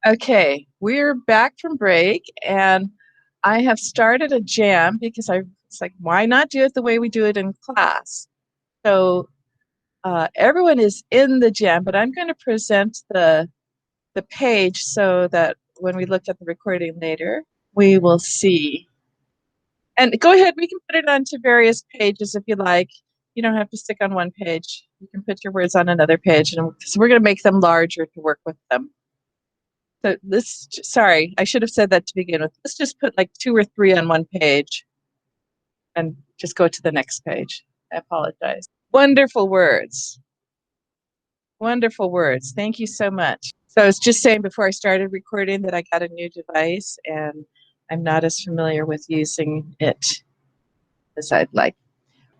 Okay, we're back from break, and I have started a jam because it's like, why not do it the way we do it in class? So everyone is in the jam, but I'm going to present the page so that when we look at the recording later, we will see. And go ahead, we can put it onto various pages if you like. You don't have to stick on one page. You can put your words on another page, and so we're going to make them larger to work with them. So sorry, I should have said that to begin with. Let's just put like 2 or 3 on one page and just go to the next page. I apologize. Wonderful words. Wonderful words. Thank you so much. So I was just saying before I started recording that I got a new device and I'm not as familiar with using it as I'd like.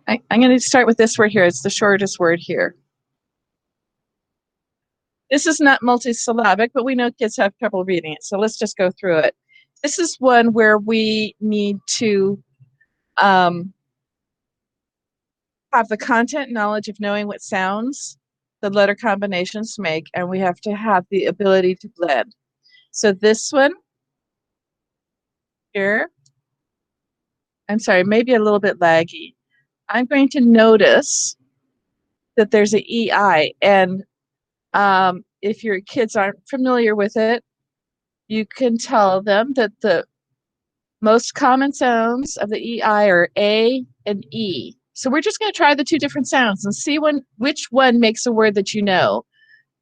I'm going to start with this word here. It's the shortest word here. This is not multisyllabic, but we know kids have trouble reading it, so let's just go through it. This is one where we need to have the content knowledge of knowing what sounds the letter combinations make, and we have to have the ability to blend. So this one here, I'm sorry, maybe a little bit laggy. I'm going to notice that there's an EI, and if your kids aren't familiar with it, you can tell them that the most common sounds of the EI are A and E. So we're just going to try the 2 different sounds and see which one makes a word that you know.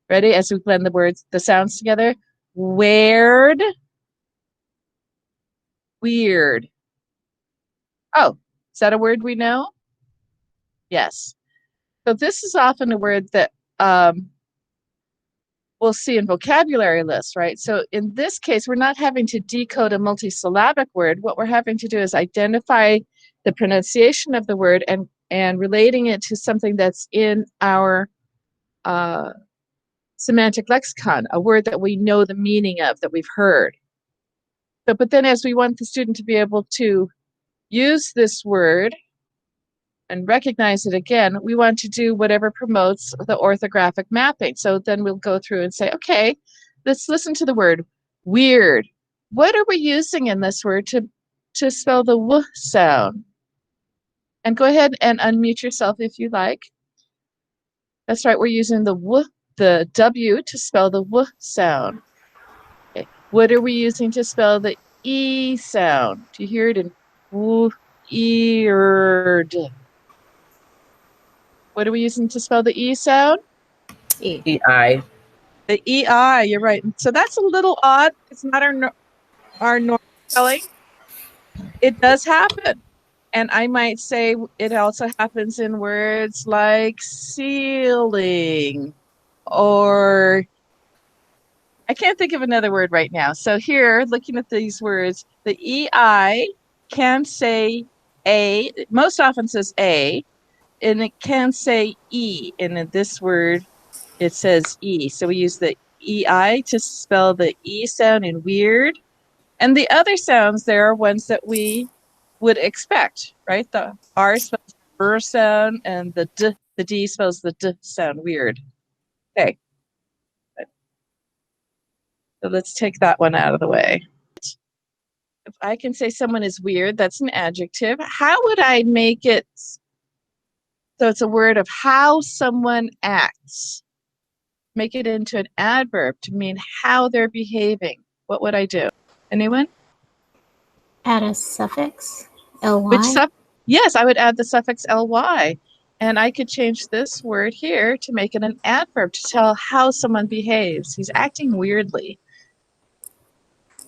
Ready? As we blend the sounds together. Weird. Weird. Oh, is that a word we know? Yes. So this is often a word that we'll see in vocabulary lists, right? So in this case, we're not having to decode a multisyllabic word. What we're having to do is identify the pronunciation of the word and relating it to something that's in our semantic lexicon, a word that we know the meaning of, that we've heard. So, but then as we want the student to be able to use this word and recognize it again, we want to do whatever promotes the orthographic mapping. So then we'll go through and say, okay, let's listen to the word weird. What are we using in this word to spell the W sound? And go ahead and unmute yourself if you like. That's right, we're using the W to spell the W sound. Okay. What are we using to spell the E sound? Do you hear it in weird? What are we using to spell the E sound? E-I. The E-I, you're right. So that's a little odd. It's not our normal spelling. It does happen. And I might say it also happens in words like ceiling, or I can't think of another word right now. So here, looking at these words, the EI can say A, most often says A, and it can say E. And in this word, it says E. So we use the EI to spell the E sound in weird. And the other sounds there are ones that we would expect, right? The R spells the R sound, and the D spells the D sound, weird. Okay. So let's take that one out of the way. If I can say someone is weird, that's an adjective. How would I make it so it's a word of how someone acts? Make it into an adverb to mean how they're behaving. What would I do? Anyone? Add a suffix, ly. Which yes, I would add the suffix ly. And I could change this word here to make it an adverb to tell how someone behaves. He's acting weirdly.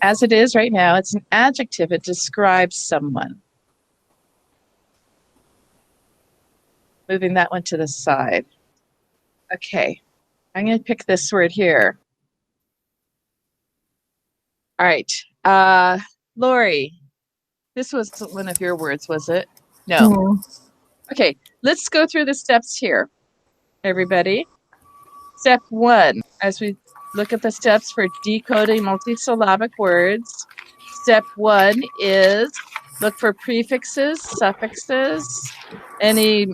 As it is right now, it's an adjective. It describes someone. Moving that one to the side. Okay, I'm going to pick this word here. All right, Lori, this was one of your words, was it? No. Okay, let's go through the steps here, everybody. Step 1, as we look at the steps for decoding multisyllabic words, step 1 is look for prefixes, suffixes, any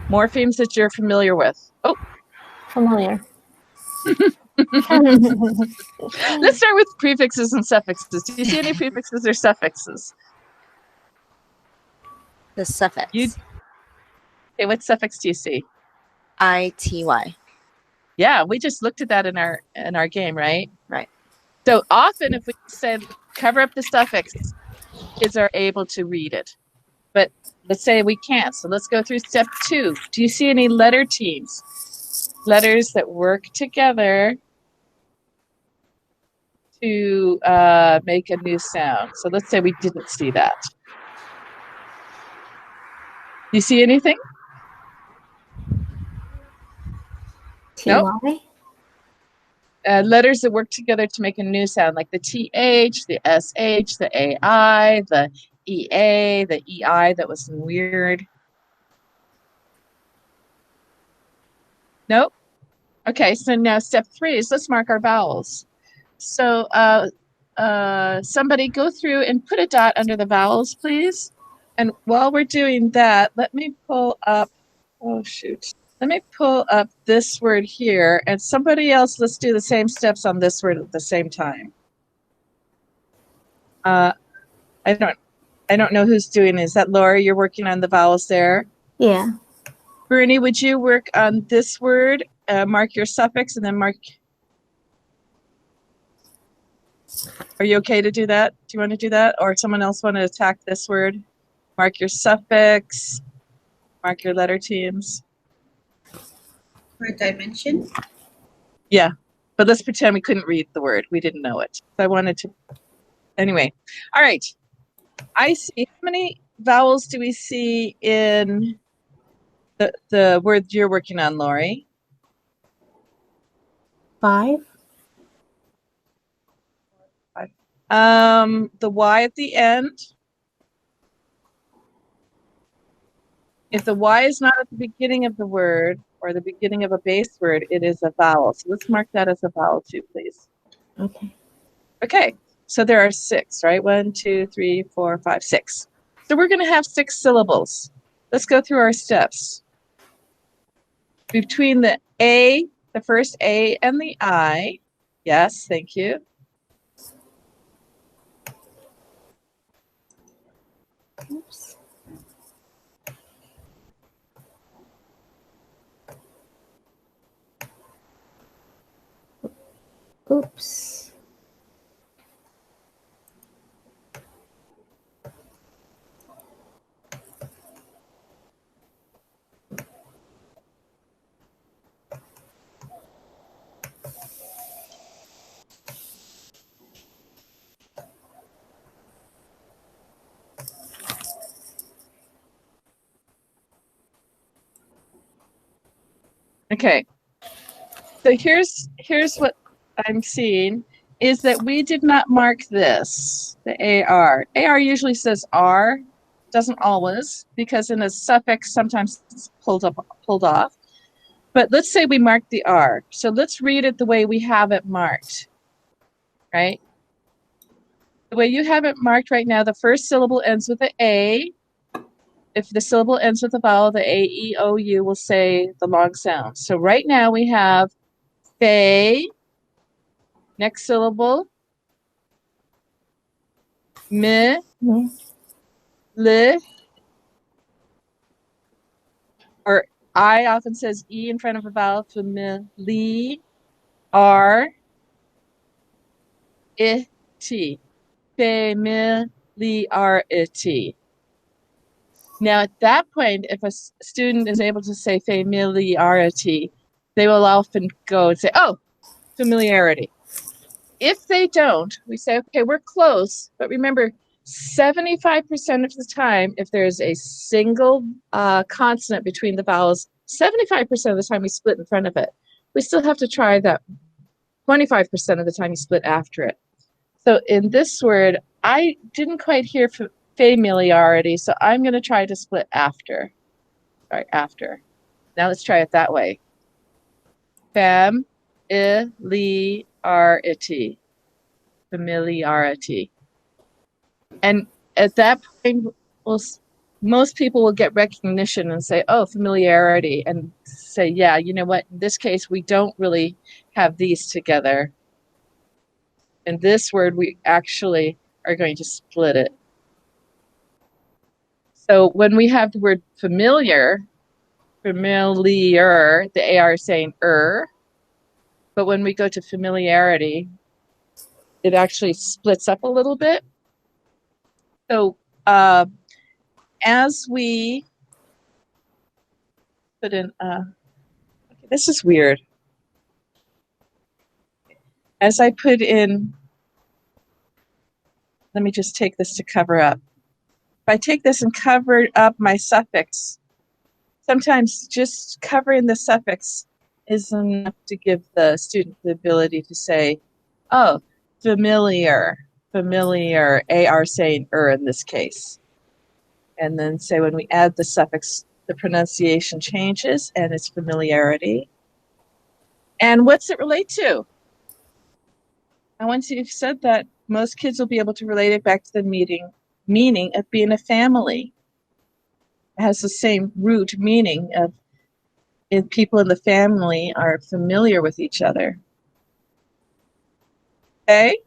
morphemes that you're familiar with. Oh, familiar. Let's start with prefixes and suffixes. Do you see any prefixes or suffixes? The suffix. Okay, what suffix do you see? ITY. Yeah, we just looked at that in our game, right? Right. So often if we said cover up the suffix, kids are able to read it. But let's say we can't. So let's go through step 2. Do you see any letter teams? Letters that work together to make a new sound. So let's say we didn't see that. Do you see anything? Nope. Letters that work together to make a new sound, like the TH, the SH, the AI, the EA, the EI that was weird. Nope. Okay, so now step 3 is let's mark our vowels. So somebody go through and put a dot under the vowels, please. And while we're doing that, let me pull up, oh shoot. Let me pull up this word here, and somebody else, let's do the same steps on this word at the same time. I don't know who's doing it. Is that Laura? You're working on the vowels there? Yeah. Bernie, would you work on this word? Mark your suffix and then mark. Are you okay to do that? Do you want to do that? Or someone else want to attack this word? Mark your suffix, mark your letter teams. For dimension? Yeah, but let's pretend we couldn't read the word. We didn't know it. So I wanted to. Anyway, all right. I see. How many vowels do we see in the word you're working on, Lori? 5. The Y at the end. If the Y is not at the beginning of the word or the beginning of a base word, it is a vowel. So let's mark that as a vowel too, please. Okay. Okay, so there are 6, right? 1, 2, 3, 4, 5, 6. So we're going to have 6 syllables. Let's go through our steps. Between the A, the first A, and the I. Yes, thank you. Oops. Oops. Okay. So here's what I'm seeing is that we did not mark this, the AR. AR usually says R, doesn't always, because in a suffix sometimes it's pulled off. But let's say we marked the R. So let's read it the way we have it marked, right? The way you have it marked right now, the first syllable ends with an A. If the syllable ends with a vowel, the A, E, O, U will say the long sound. So right now we have Fe, next syllable, Mi, Li, or I often says E in front of a vowel, famili, R, I, T. Familiarity. Now, at that point, if a student is able to say familiarity, they will often go and say, oh, familiarity. If they don't, we say, okay, we're close, but remember, 75% of the time, if there's a single consonant between the vowels, 75% of the time we split in front of it. We still have to try that 25% of the time you split after it. So in this word, I didn't quite hear familiarity, so I'm going to try to split after. Sorry, after. Now let's try it that way. Familiarity. Familiarity. And at that point, most people will get recognition and say, oh, familiarity, and say, yeah, you know what, in this case, we don't really have these together. In this word, we actually are going to split it. So when we have the word familiar, the AR is saying but when we go to familiarity, it actually splits up a little bit. So as we put in, okay, this is weird. As I put in, let me just take this to cover up. If I take this and cover up my suffix, sometimes just covering the suffix is enough to give the student the ability to say, oh, familiar, AR saying in this case. And then say when we add the suffix, the pronunciation changes and it's familiarity. And what's it relate to? And once you've said that, most kids will be able to relate it back to the meaning of being a family. It has the same root meaning of if people in the family are familiar with each other. Okay?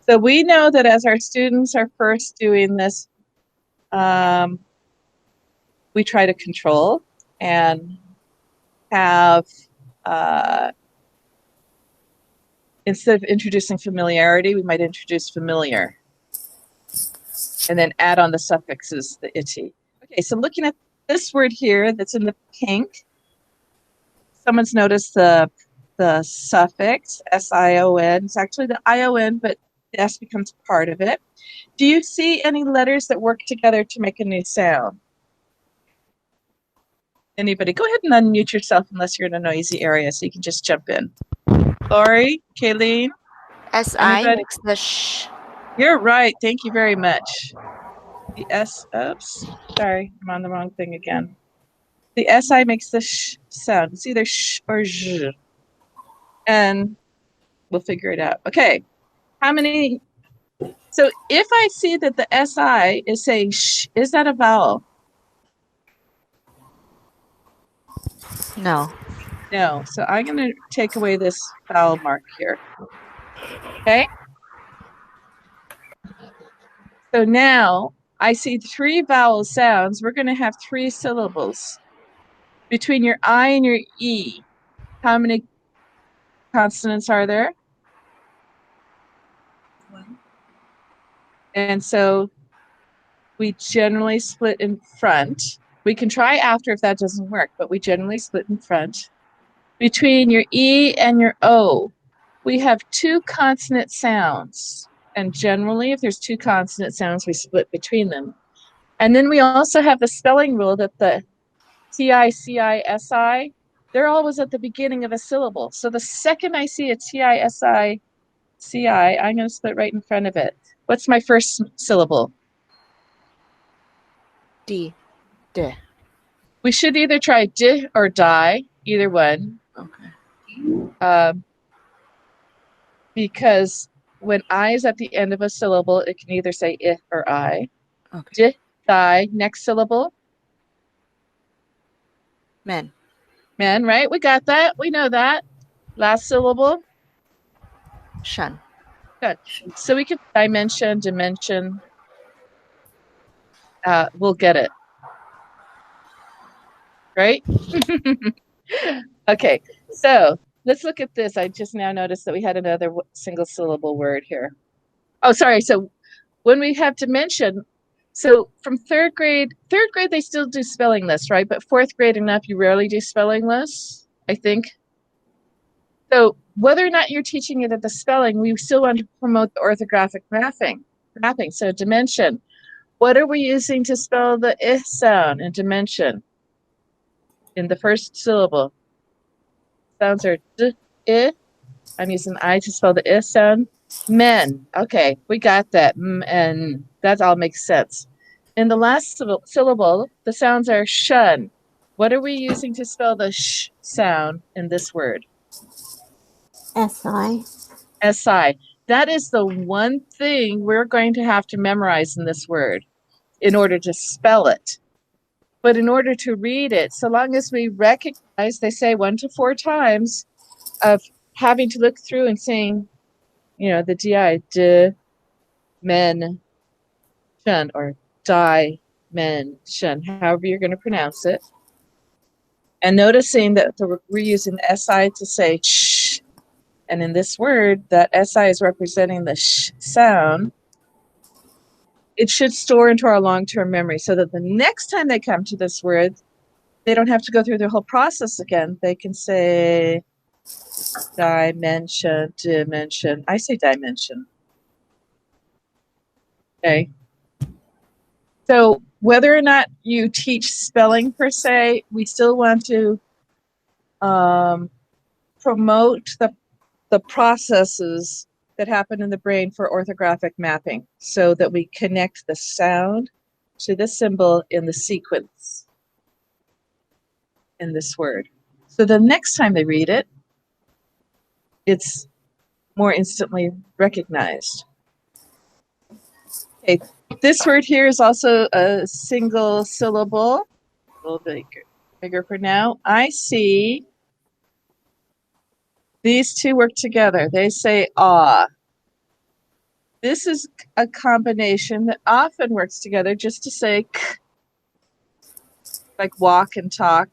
So we know that as our students are first doing this, we try to control and have, instead of introducing familiarity, we might introduce familiar. And then add on the suffixes, the ity. Okay, so looking at this word here that's in the pink, someone's noticed the suffix, S-I-O-N. It's actually the I-O-N, but the S becomes part of it. Do you see any letters that work together to make a new sound? Anybody? Go ahead and unmute yourself unless you're in a noisy area so you can just jump in. Lori, Kayleen? S-I Anybody? makes the sh. You're right. Thank you very much. The S, oops, sorry, I'm on the wrong thing again. The SI makes the sh sound. It's either sh or zh. And we'll figure it out. Okay, how many? So if I see that the SI is saying sh, is that a vowel? No. No, so I'm going to take away this vowel mark here. Okay? So now I see 3 vowel sounds. We're going to have 3 syllables. Between your I and your E, how many consonants are there? 1. And so we generally split in front. We can try after if that doesn't work, but we generally split in front. Between your E and your O, we have 2 consonant sounds. And generally, if there's 2 consonant sounds, we split between them. And then we also have the spelling rule that the T-I-C-I-S-I, they're always at the beginning of a syllable. So the second I see a T-I-S-I-C-I, I'm going to split right in front of it. What's my first syllable? D. D. We should either try di or die, either one. Okay. Because when I is at the end of a syllable, it can either say I or I. Okay. Di, die, next syllable. Men. Men, right? We got that. We know that. Last syllable. Shun. Good. So we can dimension. We'll get it. Right? Okay. So let's look at this. I just now noticed that we had another single syllable word here. Oh, sorry. So when we have dimension, so from third grade, they still do spelling lists, right? But 4th grade and up, you rarely do spelling lists, I think. So whether or not you're teaching it at the spelling, we still want to promote the orthographic mapping. So dimension. What are we using to spell the I sound in dimension? In the first syllable. Sounds are d, I. I'm using I to spell the I sound. Men. Okay, we got that. And that all makes sense. In the last syllable, the sounds are shun. What are we using to spell the sh sound in this word? S-I. S-I. That is the one thing we're going to have to memorize in this word in order to spell it. But in order to read it, so long as we recognize, they say 1 to 4 times of having to look through and saying, you know, the DI, dimension, or dimension, however you're going to pronounce it. And noticing that we're using SI to say sh, and in this word, that SI is representing the sh sound. It should store into our long-term memory so that the next time they come to this word, they don't have to go through the whole process again. They can say dimension, dimension. I say dimension. Okay. So whether or not you teach spelling per se, we still want to promote the processes that happen in the brain for orthographic mapping so that we connect the sound to the symbol in the sequence in this word. So the next time they read it, it's more instantly recognized. Okay, this word here is also a single syllable, a little bit bigger for now. I see these two work together. They say ah. This is a combination that often works together just to say k, like walk and talk.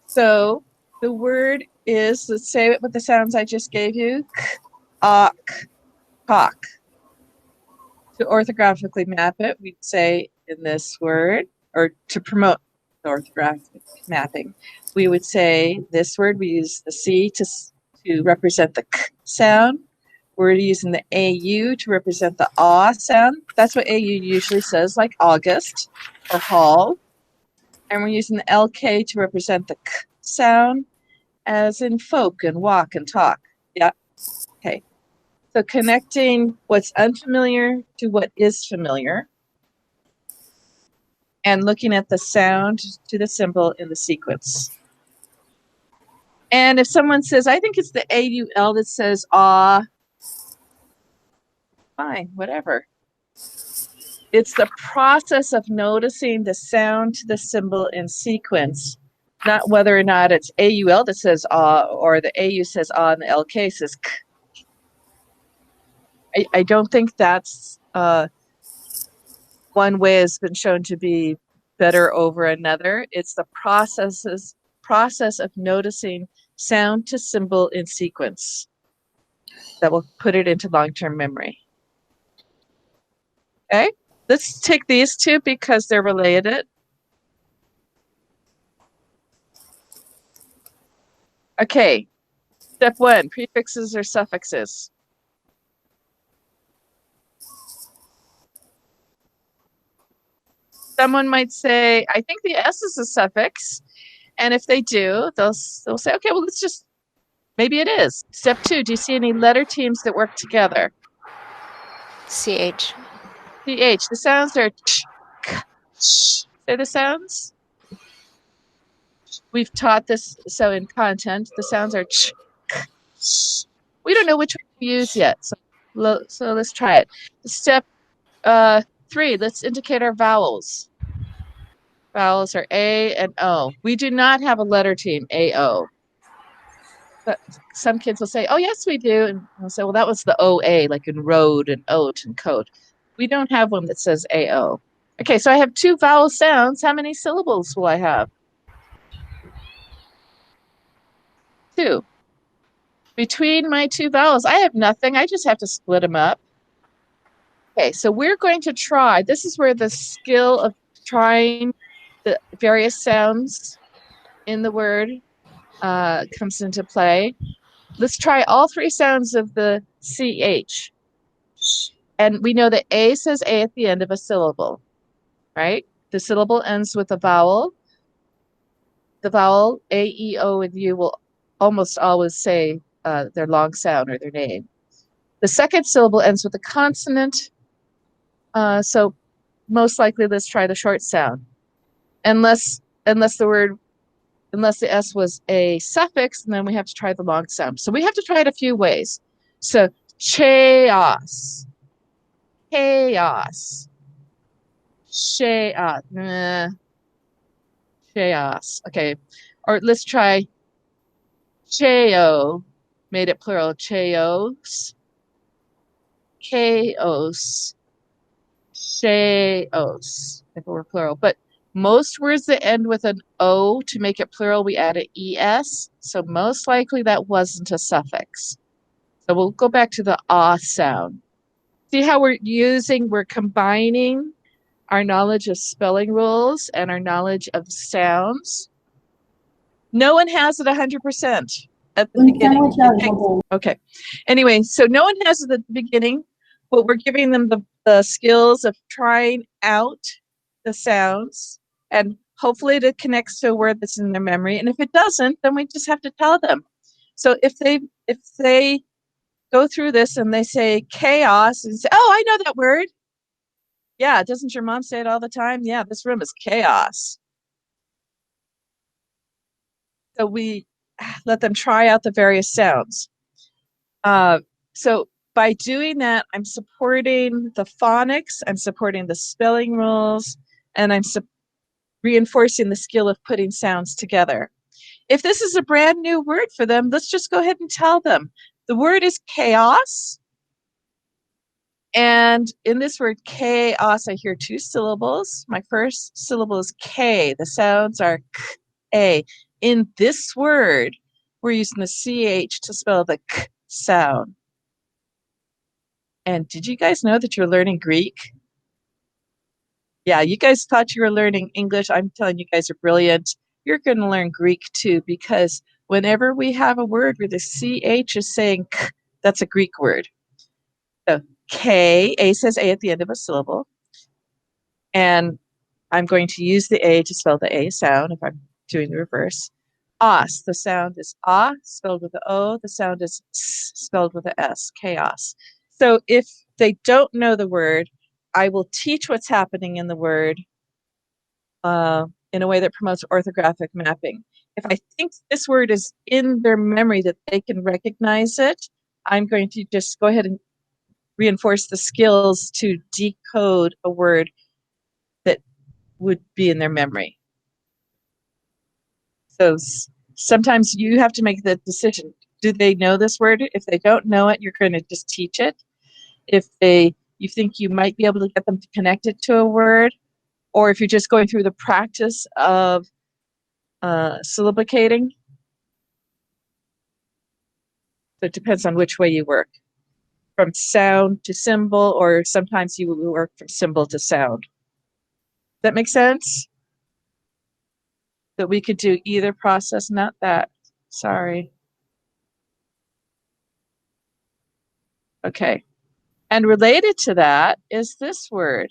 So the word is, let's say it with the sounds I just gave you, k, ak, talk. To orthographically map it, we'd say in this word, or to promote the orthographic mapping, we would say this word, we use the C to represent the k sound. We're using the AU to represent the ah sound. That's what AU usually says, like August or hall. And we're using the LK to represent the k sound, as in folk and walk and talk. Yeah. Okay. So connecting what's unfamiliar to what is familiar, and looking at the sound to the symbol in the sequence. And if someone says, I think it's the AUL that says ah, fine, whatever. It's the process of noticing the sound to the symbol in sequence, not whether or not it's AUL that says ah, or the AU says ah and the LK says k. I don't think that's one way has been shown to be better over another. It's the process of noticing sound to symbol in sequence that will put it into long-term memory. Okay, let's take these two because they're related. Okay, step 1, prefixes or suffixes. Someone might say, I think the S is a suffix. And if they do, they'll say, okay, well, let's just, maybe it is. Step 2, do you see any letter teams that work together? CH. CH, the sounds are ch, k, sh. Say the sounds. We've taught this, so in content, the sounds are ch, k, sh. We don't know which one to use yet, so let's try it. Step 3, let's indicate our vowels. Vowels are A and O. We do not have a letter team, AO. But some kids will say, oh, yes, we do. And I'll say, well, that was the OA, like in road and oat and coat. We don't have one that says AO. Okay, so I have 2 vowel sounds. How many syllables will I have? 2. Between my 2 vowels, I have nothing. I just have to split them up. Okay, so we're going to try. This is where the skill of trying the various sounds in the word comes into play. Let's try all 3 sounds of the CH. And we know that A says A at the end of a syllable, right? The syllable ends with a vowel. The vowel A, E, O, and U will almost always say their long sound or their name. The second syllable ends with a consonant. So most likely, let's try the short sound. Unless the S was a suffix, and then we have to try the long sound. So we have to try it a few ways. So chaos, chaos, chaos. Okay. Or let's try cheo. Made it plural. Chaos. Chaos. Chaos. If it were plural. But most words that end with an O, to make it plural, we add an ES. So most likely that wasn't a suffix. So we'll go back to the ah sound. See how we're combining our knowledge of spelling rules and our knowledge of sounds. No one has it 100% at the beginning. Okay. Anyway, so no one has it at the beginning, but we're giving them the skills of trying out the sounds, and hopefully it connects to a word that's in their memory. And if it doesn't, then we just have to tell them. So if they go through this and they say chaos and say, oh, I know that word. Yeah, doesn't your mom say it all the time? Yeah, this room is chaos. So we let them try out the various sounds. So by doing that, I'm supporting the phonics, I'm supporting the spelling rules, and I'm reinforcing the skill of putting sounds together. If this is a brand new word for them, let's just go ahead and tell them. The word is chaos. And in this word chaos, I hear two syllables. My first syllable is K. The sounds are K, A. In this word, we're using the CH to spell the K sound. And did you guys know that you're learning Greek? Yeah, you guys thought you were learning English. I'm telling you guys are brilliant. You're going to learn Greek too, because whenever we have a word where the CH is saying K, that's a Greek word. So K, A says A at the end of a syllable. And I'm going to use the A to spell the A sound if I'm doing the reverse. Os, the sound is ah, spelled with the O. The sound is s, spelled with the S, chaos. So if they don't know the word, I will teach what's happening in the word in a way that promotes orthographic mapping. If I think this word is in their memory that they can recognize it, I'm going to just go ahead and reinforce the skills to decode a word that would be in their memory. So sometimes you have to make the decision. Do they know this word? If they don't know it, you're going to just teach it. If you think you might be able to get them to connect it to a word, or if you're just going through the practice of syllabicating. So it depends on which way you work. From sound to symbol, or sometimes you will work from symbol to sound. That makes sense? That we could do either process, not that. Sorry. Okay. And related to that is this word.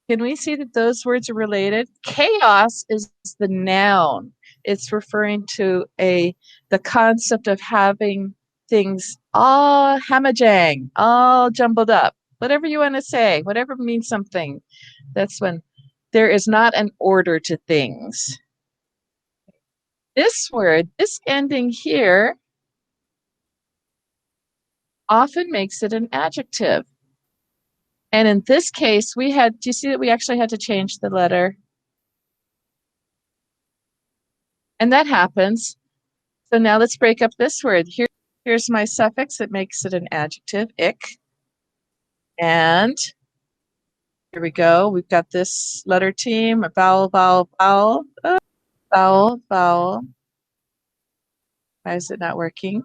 Can we see that those words are related? Chaos is the noun. It's referring to the concept of having things all hamajang, all jumbled up. Whatever you want to say, whatever means something. That's when there is not an order to things. This word, this ending here, often makes it an adjective. And in this case, do you see that we actually had to change the letter? And that happens. So now let's break up this word. Here's my suffix that makes it an adjective, ik. And here we go. We've got this letter team, a vowel, vowel, vowel, vowel, vowel. Why is it not working?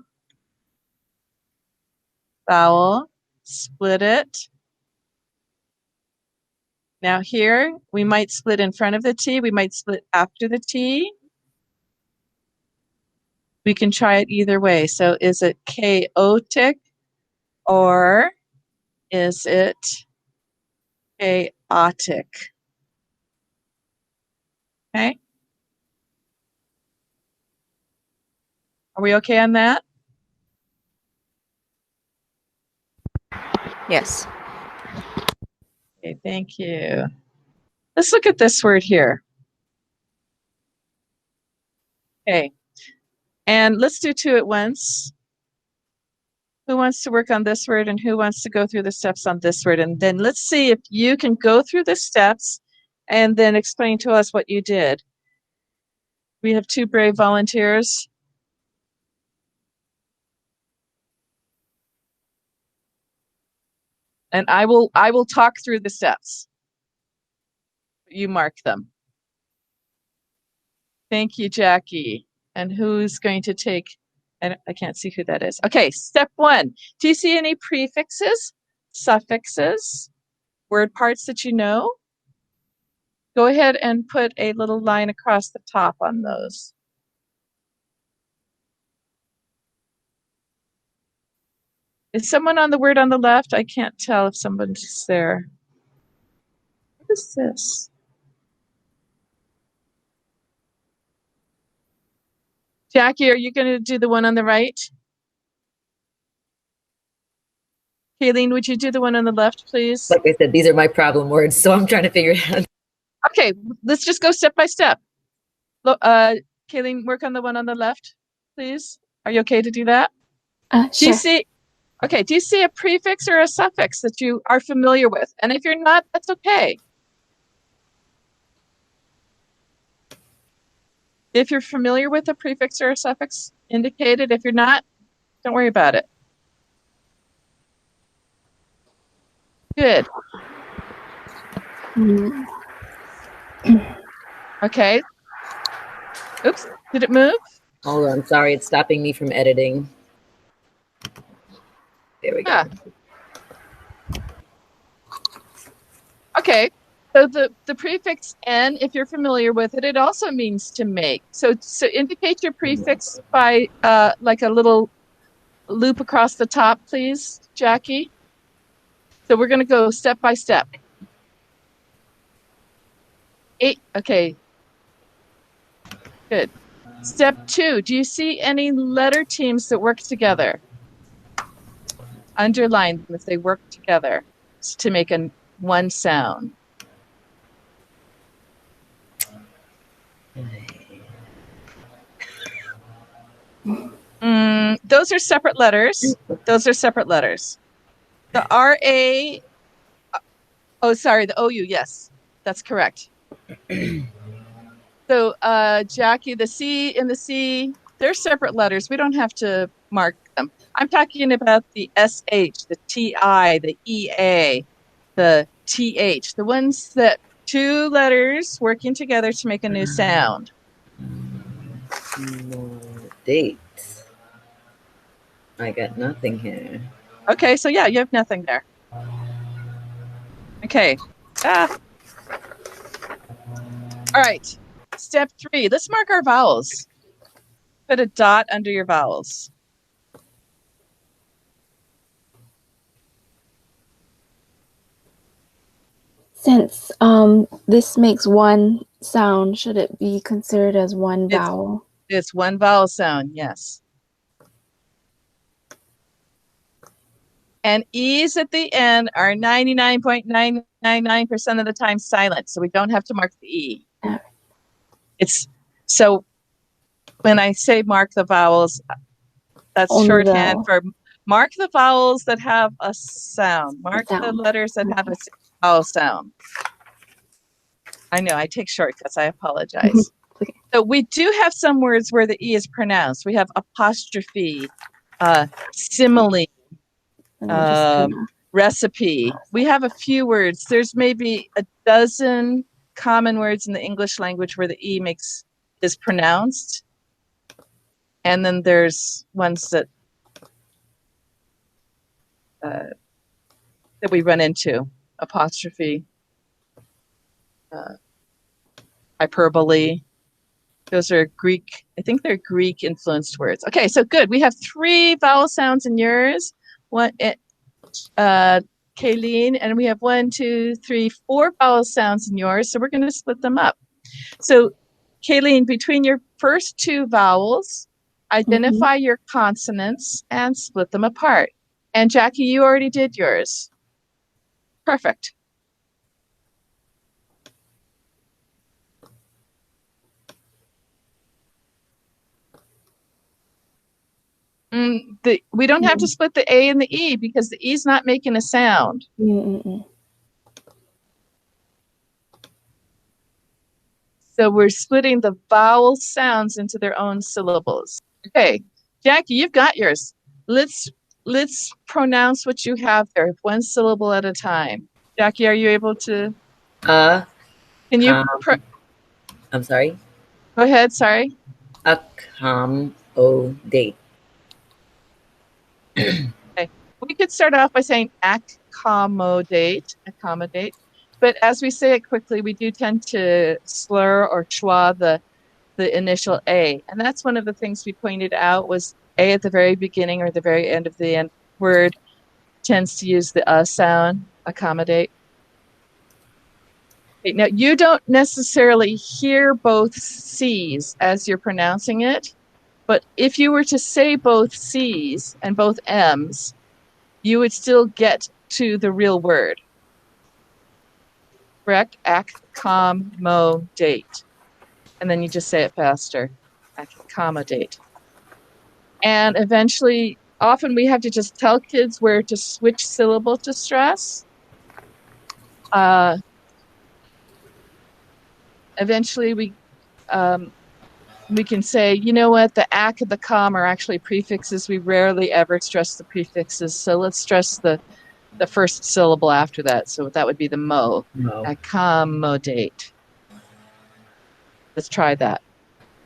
Vowel, split it. Now here, we might split in front of the T, we might split after the T. We can try it either way. So is it chaotic or is it chaotic? Okay. Are we okay on that? Yes. Okay, thank you. Let's look at this word here. Okay, and let's do two at once. Who wants to work on this word and who wants to go through the steps on this word? And then let's see if you can go through the steps and then explain to us what you did. We have 2 brave volunteers. And I will talk through the steps. You mark them. Thank you, Jackie. And who's going to take, and I can't see who that is. Okay, step 1. Do you see any prefixes, suffixes, word parts that you know? Go ahead and put a little line across the top on those. Is someone on the word on the left? I can't tell if someone's there. What is this? Jackie, are you going to do the one on the right? Kayleen, would you do the one on the left, please? Like I said, these are my problem words, so I'm trying to figure it out. Okay, let's just go step by step. Kayleen, work on the one on the left, please. Are you okay to do that? Do Sure. you see? Okay, do you see a prefix or a suffix that you are familiar with? And if you're not, that's okay. If you're familiar with a prefix or a suffix, indicate it. If you're not, don't worry about it. Good. Mm. Okay. Oops, did it move? Hold on, sorry, it's stopping me from editing. There we go. Yeah. Okay. So the prefix N, if you're familiar with it, it also means to make. So indicate your prefix by like a little loop across the top, please, Jackie. So we're going to go step by step. Okay. Good. Step 2, do you see any letter teams that work together? Underline them if they work together to make one sound. Those are separate letters. Those are separate letters. The R-A, oh, sorry, the O-U, yes, that's correct. So, Jackie, the C and the C, they're separate letters. We don't have to mark them. I'm talking about the SH, the TI, the EA, the TH, the ones that 2 letters working together to make a new sound. More dates. I got nothing here. Okay, so yeah, you have nothing there. Okay. All right. Step 3, let's mark our vowels. Put a dot under your vowels. Since this makes one sound, should it be considered as one vowel? It's one vowel sound, yes. And E's at the end are 99.999% of the time silent, so we don't have to mark the E. It's so when I say mark the vowels, that's Only shorthand vowel. for mark the vowels that have a sound. Mark the letters that have a vowel sound. I know, I take shortcuts, I apologize. Okay. So we do have some words where the E is pronounced. We have apostrophe, simile, recipe. We have a few words. There's maybe a dozen common words in the English language where the E is pronounced. And then there's ones that we run into. Apostrophe, hyperbole. Those are Greek. I think they're Greek influenced words. Okay, so good. We have 3 vowel sounds in yours. Kailleen, and we have 1, 2, 3, 4 vowel sounds in yours. So we're going to split them up. So Kailleen, between your first 2 vowels, identify your consonants and split them apart. And Jackie, you already did yours. Perfect. We don't have to split the A and the E because the E's not making a sound. So we're splitting the vowel sounds into their own syllables. Okay, Jackie, you've got yours. Let's pronounce what you have there, one syllable at a time. Jackie, are you able to? Can you? I'm sorry. Go ahead. Sorry. Accommodate. Okay. We could start off by saying accommodate, but as we say it quickly, we do tend to slur or schwa the initial A, and that's one of the things we pointed out was A at the very beginning or the very end of the word tends to use the sound, accommodate. Okay, now you don't necessarily hear both C's as you're pronouncing it, but if you were to say both C's and both M's, you would still get to the real word. Correct? Accommodate. And then you just say it faster. Accommodate. And eventually, often we have to just tell kids where to switch syllable to stress. Eventually, we can say, you know what, the ac and the com are actually prefixes. We rarely ever stress the prefixes. So let's stress the first syllable after that. So that would be the mo. Accommodate. Let's try that.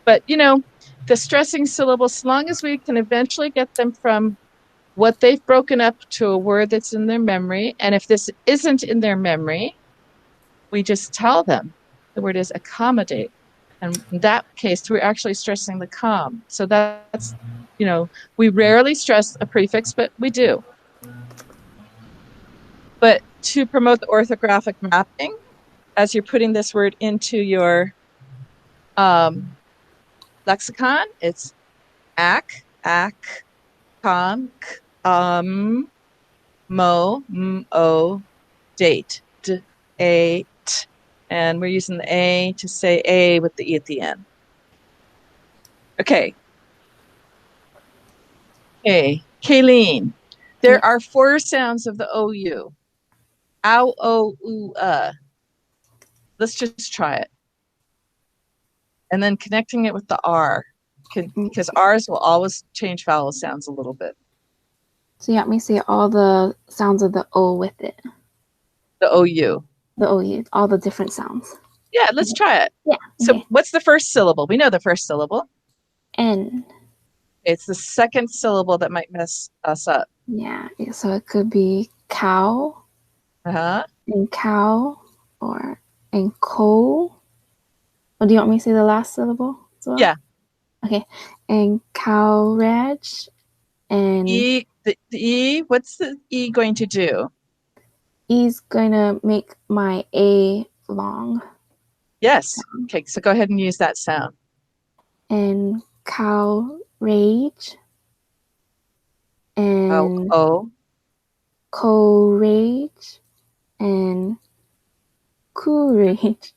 But, you know, the stressing syllables, as long as we can eventually get them from what they've broken up to a word that's in their memory. And if this isn't in their memory, we just tell them the word is accommodate. And in that case, we're actually stressing the com. So that's, you know, we rarely stress a prefix, but we do. But to promote the orthographic mapping, as you're putting this word into your lexicon, it's com, mo, date, date. And we're using the A to say A with the E at the end. Okay. Okay, Kayleen. There are 4 sounds of the OU. Ow, o, oo, Let's just try it. And then connecting it with the R, because R's will always change vowel sounds a little bit. So you want me to say all the sounds of the O with it? The OU. The OU, all the different sounds. Yeah, let's try it. Yeah. So what's the first syllable? We know the first syllable. N. It's the second syllable that might mess us up. Yeah, so it could be cow. And cow, or and coal. Or do you want me to say the last syllable as well? Yeah. Okay. And cowrage. And E, the E, what's the E going to do? E's going to make my A long. Yes. Okay, so go ahead and use that sound. And cow rage. And co-rage. And courage.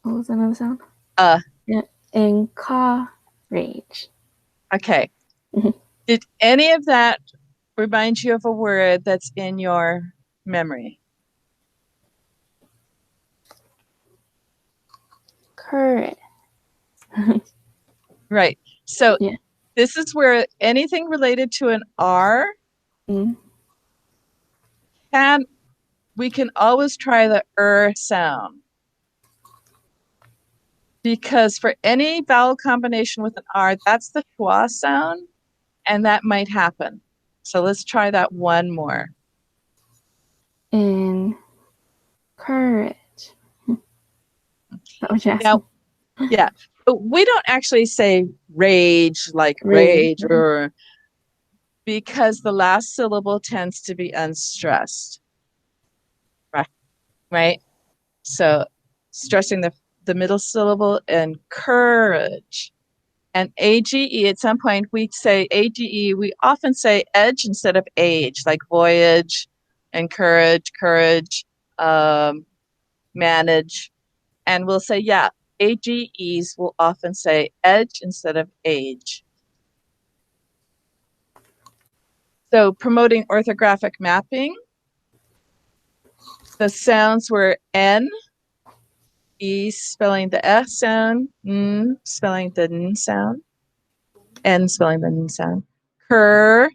What was another sound? Yeah. And car-rage. Okay. Did any of that remind you of a word that's in your memory? Courage. Right. So this is where anything related to an R we can always try the sound. Because for any vowel combination with an R, that's the schwa sound, and that might happen. So let's try that one more. And courage. Now, yeah, but we don't actually say rage like rage or because the last syllable tends to be unstressed. Right? So stressing the middle syllable and courage. And AGE, at some point we say AGE, we often say edge instead of age, like voyage, encourage, courage, manage. And we'll say, yeah, AGEs will often say edge instead of age. So promoting orthographic mapping. The sounds were N, E spelling the S sound, N spelling the N sound, N spelling the N sound. Cur,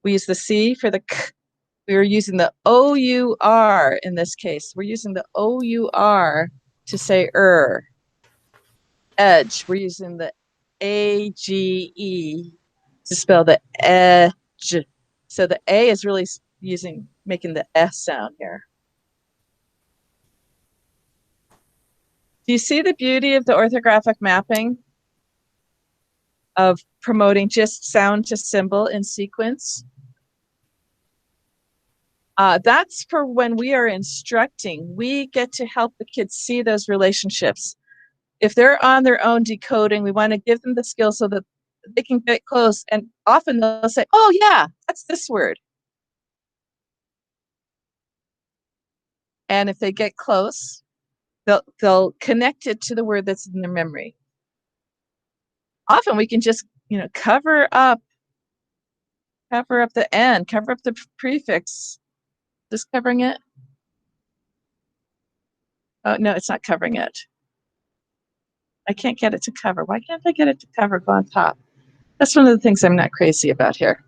we use the C for the K. We were using the O-U-R in this case. We're using the O-U-R to say Edge, we're using the A-G-E to spell the edge. So the A is really making the S sound here. Do you see the beauty of the orthographic mapping of promoting just sound to symbol in sequence? That's for when we are instructing. We get to help the kids see those relationships. If they're on their own decoding, we want to give them the skill so that they can get close. And often they'll say, oh yeah, that's this word. And if they get close, they'll connect it to the word that's in their memory. Often we can just, cover up the N, cover up the prefix. Just covering it. Oh, no, it's not covering it. I can't get it to cover. Why can't I get it to cover, go on top? That's one of the things I'm not crazy about here.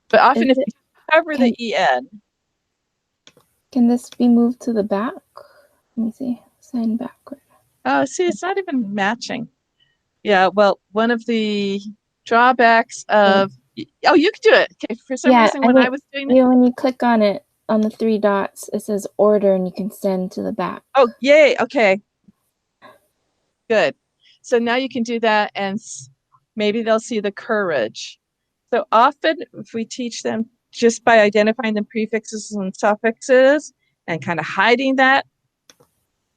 But often if you cover the EN. Can this be moved to the back? Let me see. Send backward. Oh, see, it's not even matching. Yeah, well, one of the drawbacks of... Oh, you can do it. Okay, for some reason, when I was doing it... When you click on it, on the 3 dots, it says order, and you can send to the back. Oh, yay. Okay. Good. So now you can do that, and maybe they'll see the courage. So often, if we teach them just by identifying the prefixes and suffixes and kind of hiding that,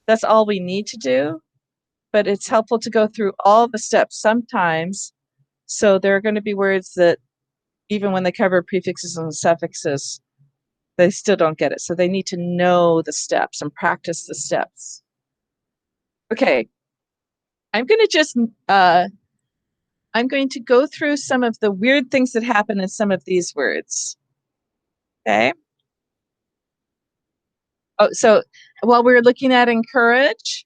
that's all we need to do. But it's helpful to go through all the steps sometimes. So there are going to be words that even when they cover prefixes and suffixes, they still don't get it. So they need to know the steps and practice the steps. Okay. I'm going to go through some of the weird things that happen in some of these words. Okay. Oh, so while we're looking at encourage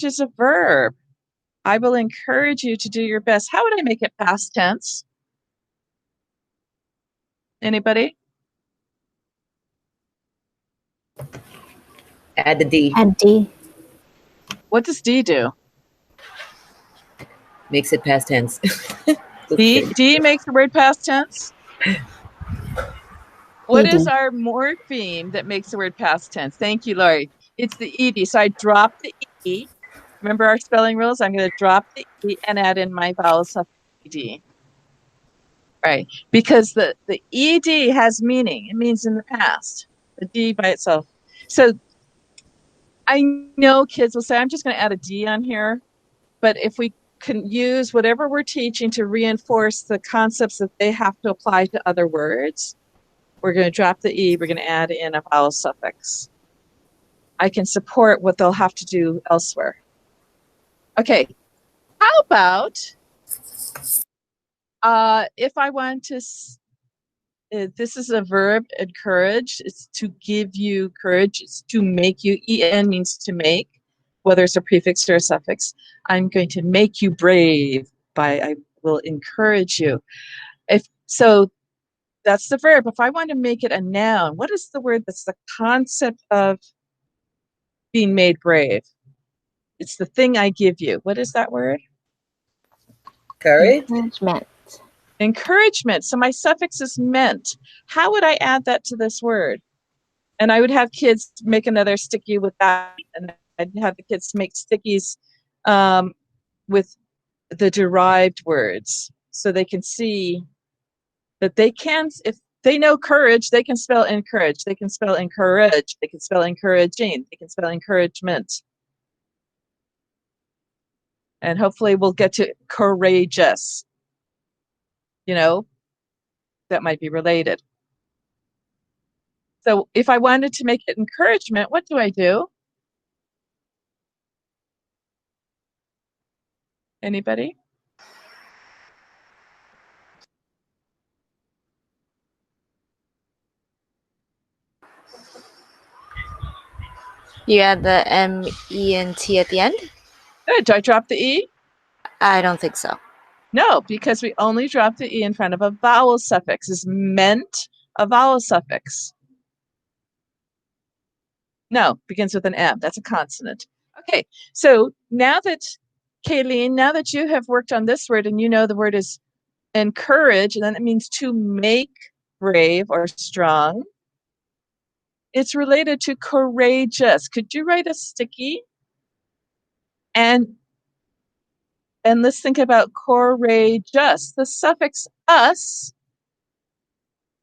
is a verb. I will encourage you to do your best. How would I make it past tense? Anybody? Add the D. Add D. What does D do? Makes it past tense. D makes the word past tense? What is our morpheme that makes the word past tense? Thank you, Lori. It's the ED. So I drop the E. Remember our spelling rules? I'm going to drop the E and add in my vowel suffix ED. Right. Because the ED has meaning. It means in the past. The D by itself. So I know kids will say, I'm just going to add a D on here. But if we can use whatever we're teaching to reinforce the concepts that they have to apply to other words, we're going to drop the E. We're going to add in a vowel suffix. I can support what they'll have to do elsewhere. Okay. How about if I want to... this is a verb, encourage. It's to give you courage. It's to make you. En means to make, whether it's a prefix or a suffix. I'm going to make you brave I will encourage you. So that's the verb. If I want to make it a noun, what is the word that's the concept of being made brave? It's the thing I give you. What is that word? Courage. Encouragement. So my suffix is meant. How would I add that to this word? And I would have kids make another sticky with that. And I'd have the kids make stickies with the derived words. So they can see that they can, if they know courage, they can spell encourage. They can spell encourage. They can spell encouraging. They can spell encouragement. And hopefully we'll get to courageous. That might be related. So if I wanted to make it encouragement, what do I do? Anybody? You add the M, E, and T at the end? Good. Do I drop the E? I don't think so. No, because we only drop the E in front of a vowel suffix. Is meant a vowel suffix. No, begins with an M. That's a consonant. Okay, so now that, Kayleen, now that you have worked on this word and you know the word is encourage, and then it means to make brave or strong, it's related to courageous. Could you write a sticky? And let's think about courageous. The suffix us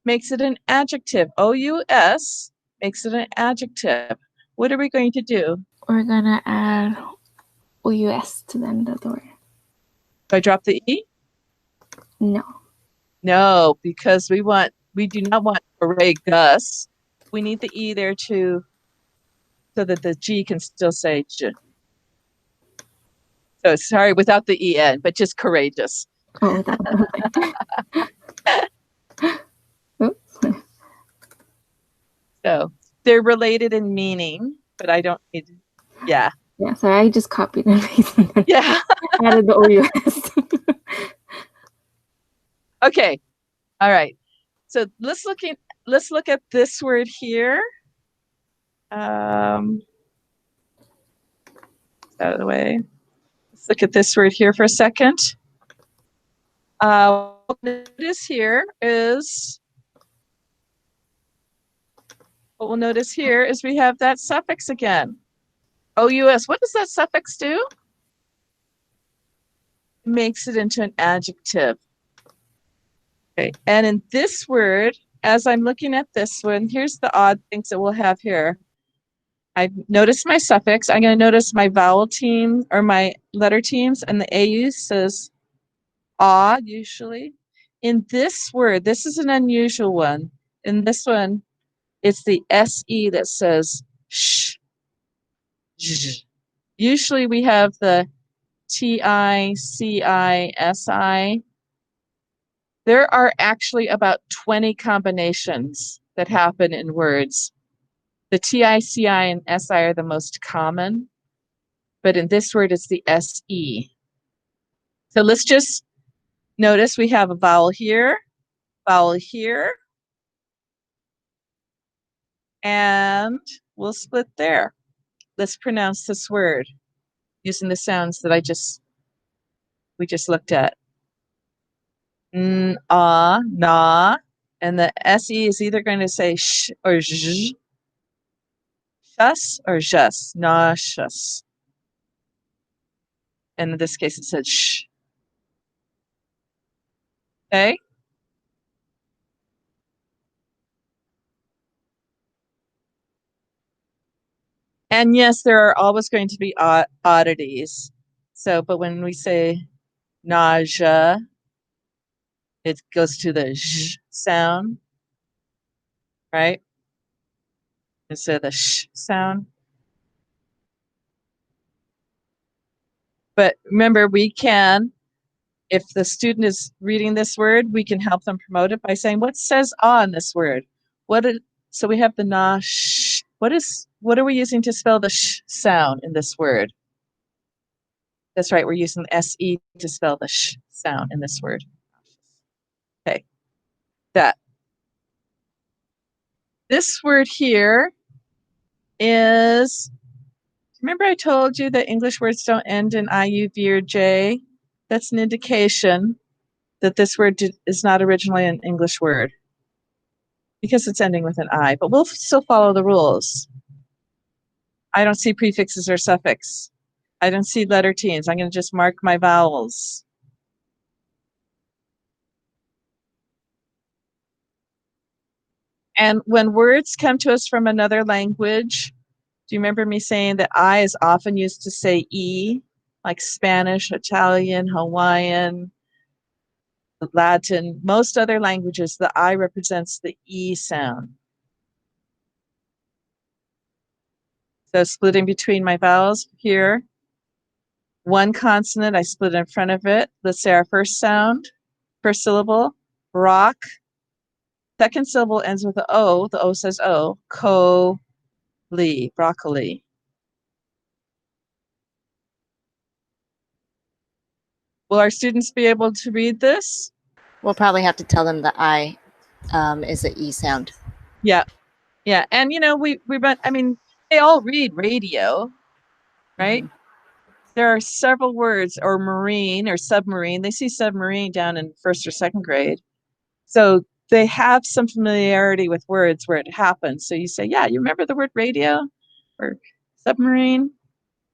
makes it an adjective. O-U-S makes it an adjective. What are we going to do? We're going to add OUS to the end of the word. Do I drop the E? No. No, because we do not want courageous. We need the E there too, so that the G can still say J. So sorry, without the EN, but just courageous. Oh, without Oops. So they're related in meaning, but I don't need, yeah. Yeah, so I just copied and pasted and Yeah. added the OUS. Okay. All right. So let's look at this word here. Out of the way. Let's look at this word here for a second. What we'll notice here is we have that suffix again. OUS. What does that suffix do? It makes it into an adjective. Okay. And in this word, as I'm looking at this one, here's the odd things that we'll have here. I've noticed my suffix. I'm going to notice my vowel team or my letter teams, and the AU says ah usually. In this word, this is an unusual one. In this one, it's the SE that says sh. Usually we have the TI, CI, SI. There are actually about 20 combinations that happen in words. The TI, CI, and SI are the most common, but in this word, it's the SE. So let's just notice we have a vowel here, and we'll split there. Let's pronounce this word using the sounds that we just looked at. N, ah, na, and the SE is either going to say sh or zh, shus or just, nauseous. And in this case, it said sh. Okay? And yes, there are always going to be oddities. So, but when we say nausea, it goes to the zh sound, right? Instead of the sh sound. But remember, we can, if the student is reading this word, we can help them promote it by saying, what says on this word? So we have the na sh. What are we using to spell the sh sound in this word? That's right, we're using the SE to spell the sh sound in this word. Okay, that. This word here is, remember I told you that English words don't end in IU, V, or J? That's an indication that this word is not originally an English word because it's ending with an I, but we'll still follow the rules. I don't see prefixes or suffix. I don't see letter teams. I'm going to just mark my vowels. And when words come to us from another language, do you remember me saying that I is often used to say E, like Spanish, Italian, Hawaiian, Latin, most other languages, the I represents the E sound. So splitting between my vowels here, one consonant, I split in front of it. Let's say our first sound, first syllable, rock. Second syllable ends with the O. The O says O. Broccoli. Will our students be able to read this? We'll probably have to tell them the I is an E sound. Yeah. Yeah. And, you know, I mean, they all read radio, right? Mm-hmm. There are several words, or marine or submarine. They see submarine down in 1st or 2nd grade. So they have some familiarity with words where it happens. So you say, yeah, you remember the word radio or submarine?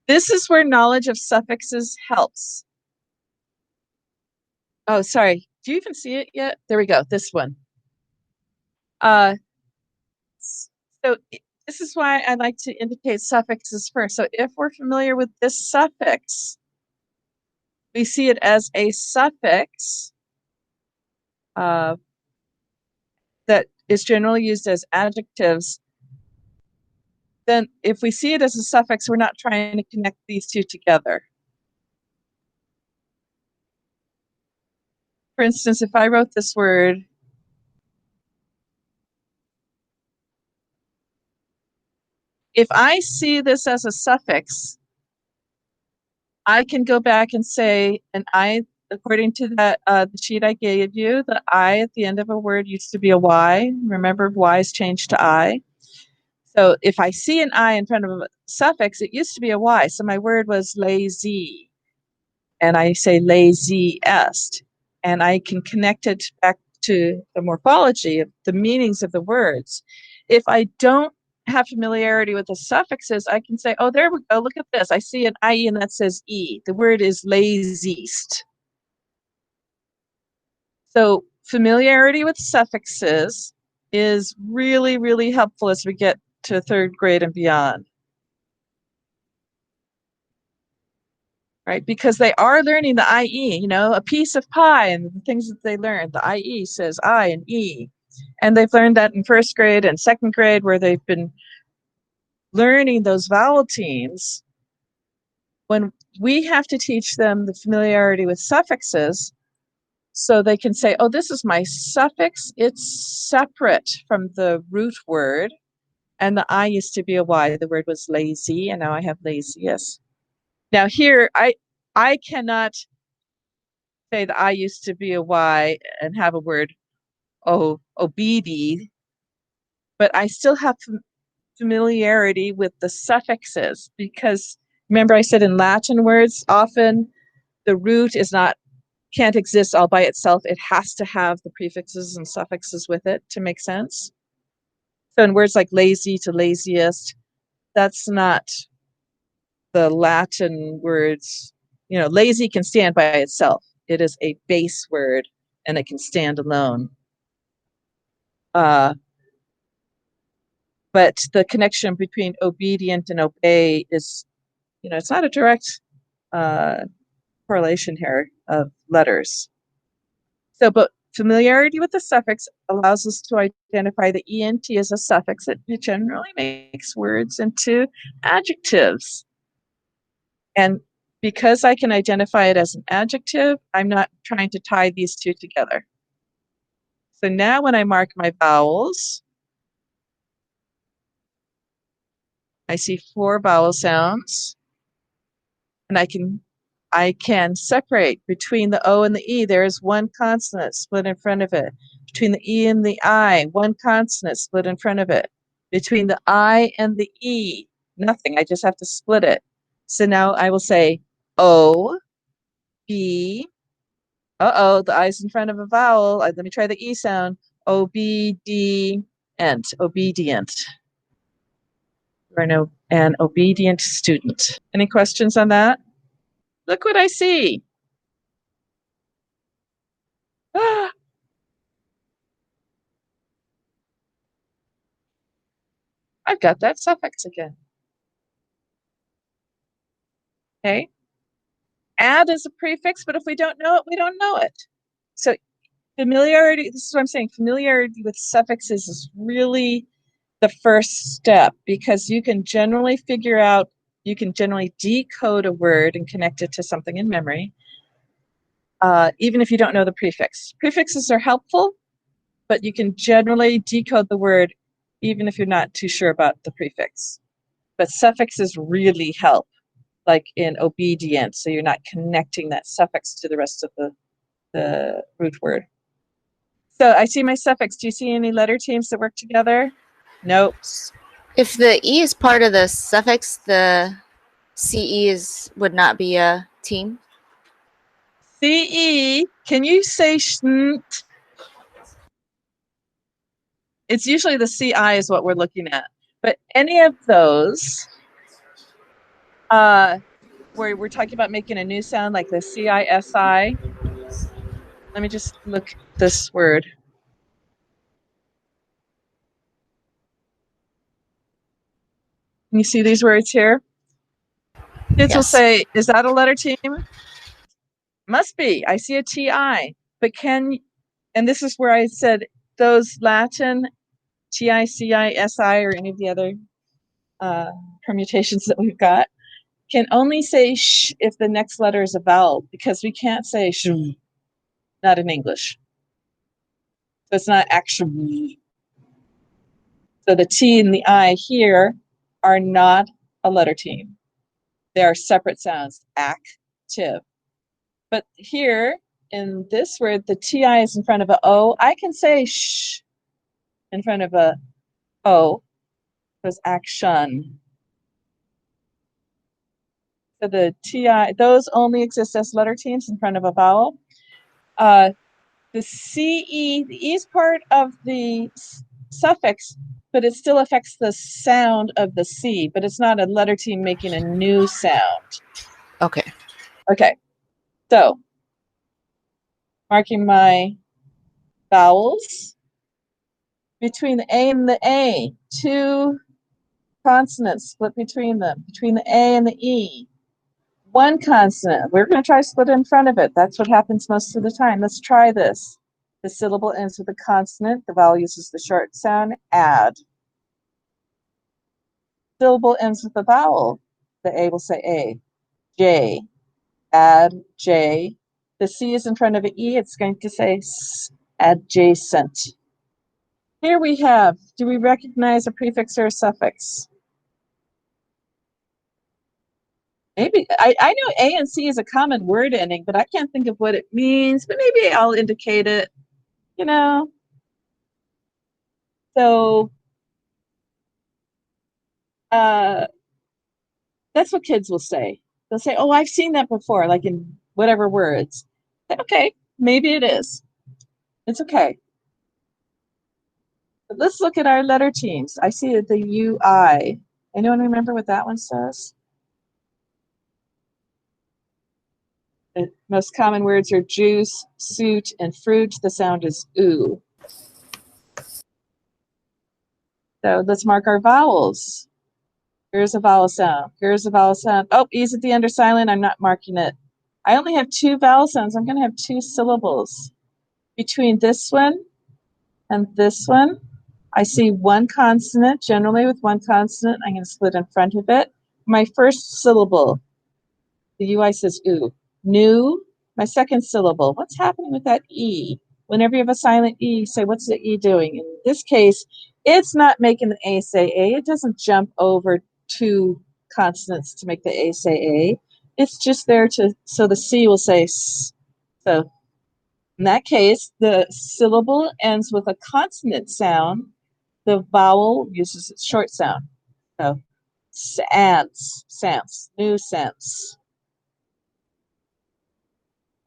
This is where knowledge of suffixes helps. Oh, sorry. Do you even see it yet? There we go. This one. So this is why I like to indicate suffixes first. So if we're familiar with this suffix, we see it as a suffix that is generally used as adjectives. Then if we see it as a suffix, we're not trying to connect these two together. For instance, if I wrote this word, if I see this as a suffix, I can go back and say an I, according to that the sheet I gave you, the I at the end of a word used to be a Y. Remember, Y is changed to I. So if I see an I in front of a suffix, it used to be a Y. So my word was lazy, and I say laziest, and I can connect it back to the morphology of the meanings of the words. If I don't have familiarity with the suffixes, I can say, oh, there we go, look at this. I see an IE and that says E. The word is laziest. So familiarity with suffixes is really, really helpful as we get to 3rd grade and beyond. Right? Because they are learning the IE, you know, a piece of pie and the things that they learned. The IE says I and E. And they've learned that in 1st grade and 2nd grade where they've been learning those vowel teams. When we have to teach them the familiarity with suffixes so they can say, oh, this is my suffix. It's separate from the root word. And the I used to be a Y. The word was lazy, and now I have laziest. Now here, I cannot say that I used to be a Y and have a word, obedi, but I still have familiarity with the suffixes because remember I said in Latin words, often the root can't exist all by itself. It has to have the prefixes and suffixes with it to make sense. So in words like lazy to laziest, that's not the Latin words. You know, lazy can stand by itself. It is a base word and it can stand alone. But the connection between obedient and obey is, you know, it's not a direct correlation here of letters. So, but familiarity with the suffix allows us to identify the ENT as a suffix. It generally makes words into adjectives. And because I can identify it as an adjective, I'm not trying to tie these two together. So now when I mark my vowels, I see 4 vowel sounds, and I can separate between the O and the E. There is 1 consonant split in front of it. Between the E and the I, 1 consonant split in front of it. Between the I and the E, nothing. I just have to split it. So now I will say O, B. Uh-oh, the I's in front of a vowel. Let me try the E sound. O-B-D-ent, obedient. You're an obedient student. Any questions on that? Look what I see. Ah. I've got that suffix again. Okay. Add is a prefix, but if we don't know it, we don't know it. So familiarity, this is what I'm saying, familiarity with suffixes is really the first step because you can generally decode a word and connect it to something in memory, even if you don't know the prefix. Prefixes are helpful, but you can generally decode the word even if you're not too sure about the prefix. But suffixes really help. like in obedient, so you're not connecting that suffix to the rest of the root word. So I see my suffix. Do you see any letter teams that work together? Nope. If the E is part of the suffix, the CE would not be a team. CE, can you say schnt? It's usually the CI is what we're looking at. But any of those, where we're talking about making a new sound like the CISI. Let me just look this word. Can you see these words here? Kids will say, is that a letter team? Must be. I see a TI. But and this is where I said those Latin TI, CI, SI, or any of the other permutations that we've got, can only say sh if the next letter is a vowel, because we can't say sh, not in English. So it's not actually. So the T and the I here are not a letter team. They are separate sounds, active. But here in this word, the TI is in front of a O. I can say sh in front of a O. There's action. So the TI, those only exist as letter teams in front of a vowel. The CE, the E is part of the suffix, but it still affects the sound of the C, but it's not a letter team making a new sound. Okay. Okay. So, marking my vowels. Between the A and the A, 2 consonants split between them. Between the A and the E, 1 consonant. We're going to try to split in front of it. That's what happens most of the time. Let's try this. The syllable ends with a consonant. The vowel uses the short sound, add. Syllable ends with a vowel. The A will say A. J. Add J. The C is in front of an E. It's going to say adjacent. Here we have, do we recognize a prefix or a suffix? Maybe, I know A and C is a common word ending, but I can't think of what it means, but maybe I'll indicate it, you know. So, that's what kids will say. They'll say, oh, I've seen that before, like in whatever words. Okay, maybe it is. It's okay. But let's look at our letter teams. I see the UI. Anyone remember what that one says? The most common words are juice, suit, and fruit. The sound is oo. So let's mark our vowels. Here's a vowel sound. Here's a vowel sound. Oh, E's at the end are silent. I'm not marking it. I only have 2 vowel sounds. I'm going to have 2 syllables. Between this one and this one, I see 1 consonant. Generally with 1 consonant, I'm going to split in front of it. My first syllable, the UI says oo. New, my second syllable. What's happening with that E? Whenever you have a silent E, say, what's the E doing? In this case, it's not making the A say A. It doesn't jump over 2 consonants to make the A say A. It's just there to, so the C will say S. So in that case, the syllable ends with a consonant sound. The vowel uses its short sound. So, sans, new sense.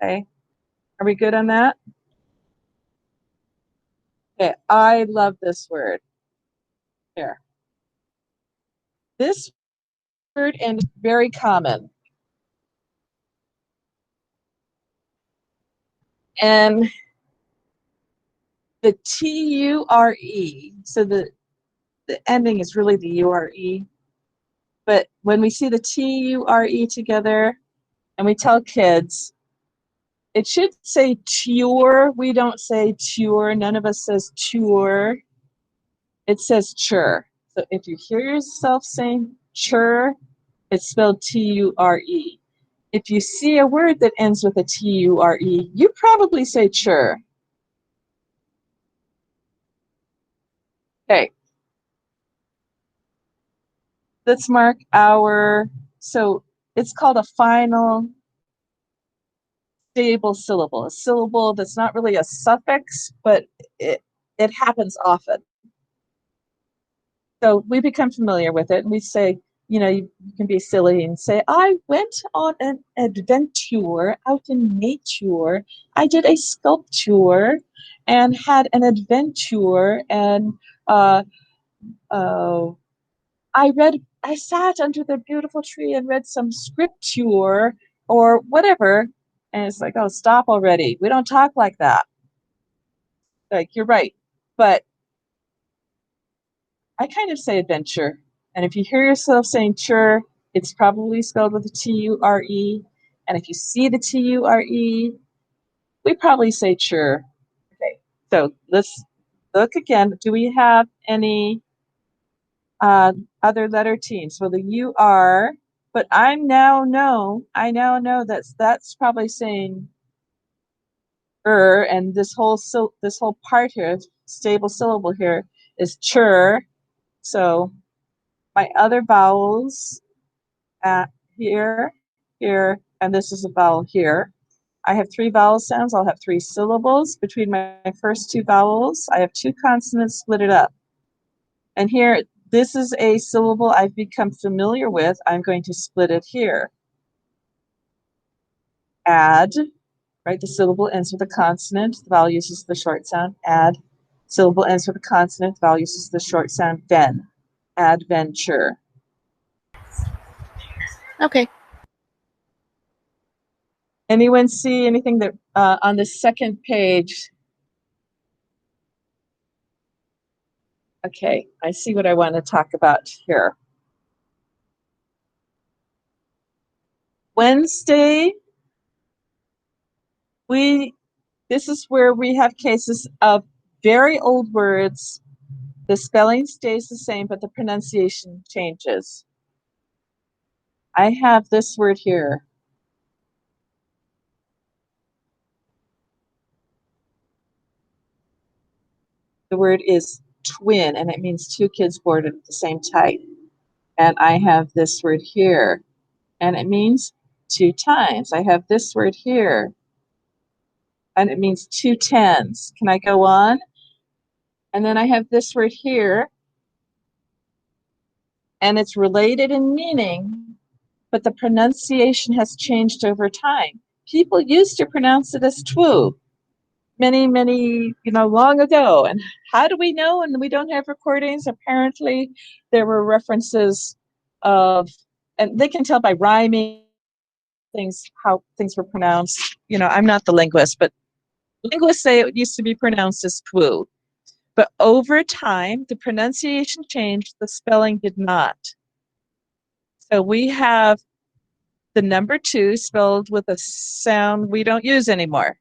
Okay, are we good on that? Okay, I love this word. Here. This word and very common. And the T-U-R-E, so the ending is really the U-R-E. But when we see the T-U-R-E together, and we tell kids, it should say ture. We don't say ture. None of us says ture. It says chur. So if you hear yourself saying chur, it's spelled T-U-R-E. If you see a word that ends with a T-U-R-E, you probably say chur. Okay. Let's mark our, so it's called a final stable syllable, a syllable that's not really a suffix, but it happens often. So we become familiar with it, and we say, you know, you can be silly and say, I went on an adventure out in nature. I did a sculpture and had an adventure, and I sat under the beautiful tree and read some scripture or whatever. And it's like, oh, stop already. We don't talk like that. Like, you're right. But I kind of say adventure. And if you hear yourself saying "ture," it's probably spelled with a T-U-R-E. And if you see the T-U-R-E, we probably say "ture." Okay, so let's look again. Do we have any other letter teams? Well, the U-R, but I now know that's probably saying and this whole part here, stable syllable here, is "ture." So my other vowels here, here, and this is a vowel here. I have 3 vowel sounds. I'll have 3 syllables. Between my first 2 vowels, I have 2 consonants split it up. And here, this is a syllable I've become familiar with. I'm going to split it here. Add, right? The syllable ends with a consonant. The vowel uses the short sound. Add. Syllable ends with a consonant. The vowel uses the short sound. Ven. Adventure. Okay. Anyone see anything that on the second page? Okay, I see what I want to talk about here. Wednesday, this is where we have cases of very old words. The spelling stays the same, but the pronunciation changes. I have this word here. The word is twin, and it means 2 kids born at the same time. And I have this word here, and it means 2 times. I have this word here, and it means 2 tens. Can I go on? And then I have this word here, and it's related in meaning, but the pronunciation has changed over time. People used to pronounce it as twu many, long ago. And how do we know? And we don't have recordings. Apparently, there were references of, and they can tell by rhyming things, how things were pronounced. I'm not the linguist, but linguists say it used to be pronounced as twu. But over time, the pronunciation changed, the spelling did not. So we have the number 2 spelled with a sound we don't use anymore.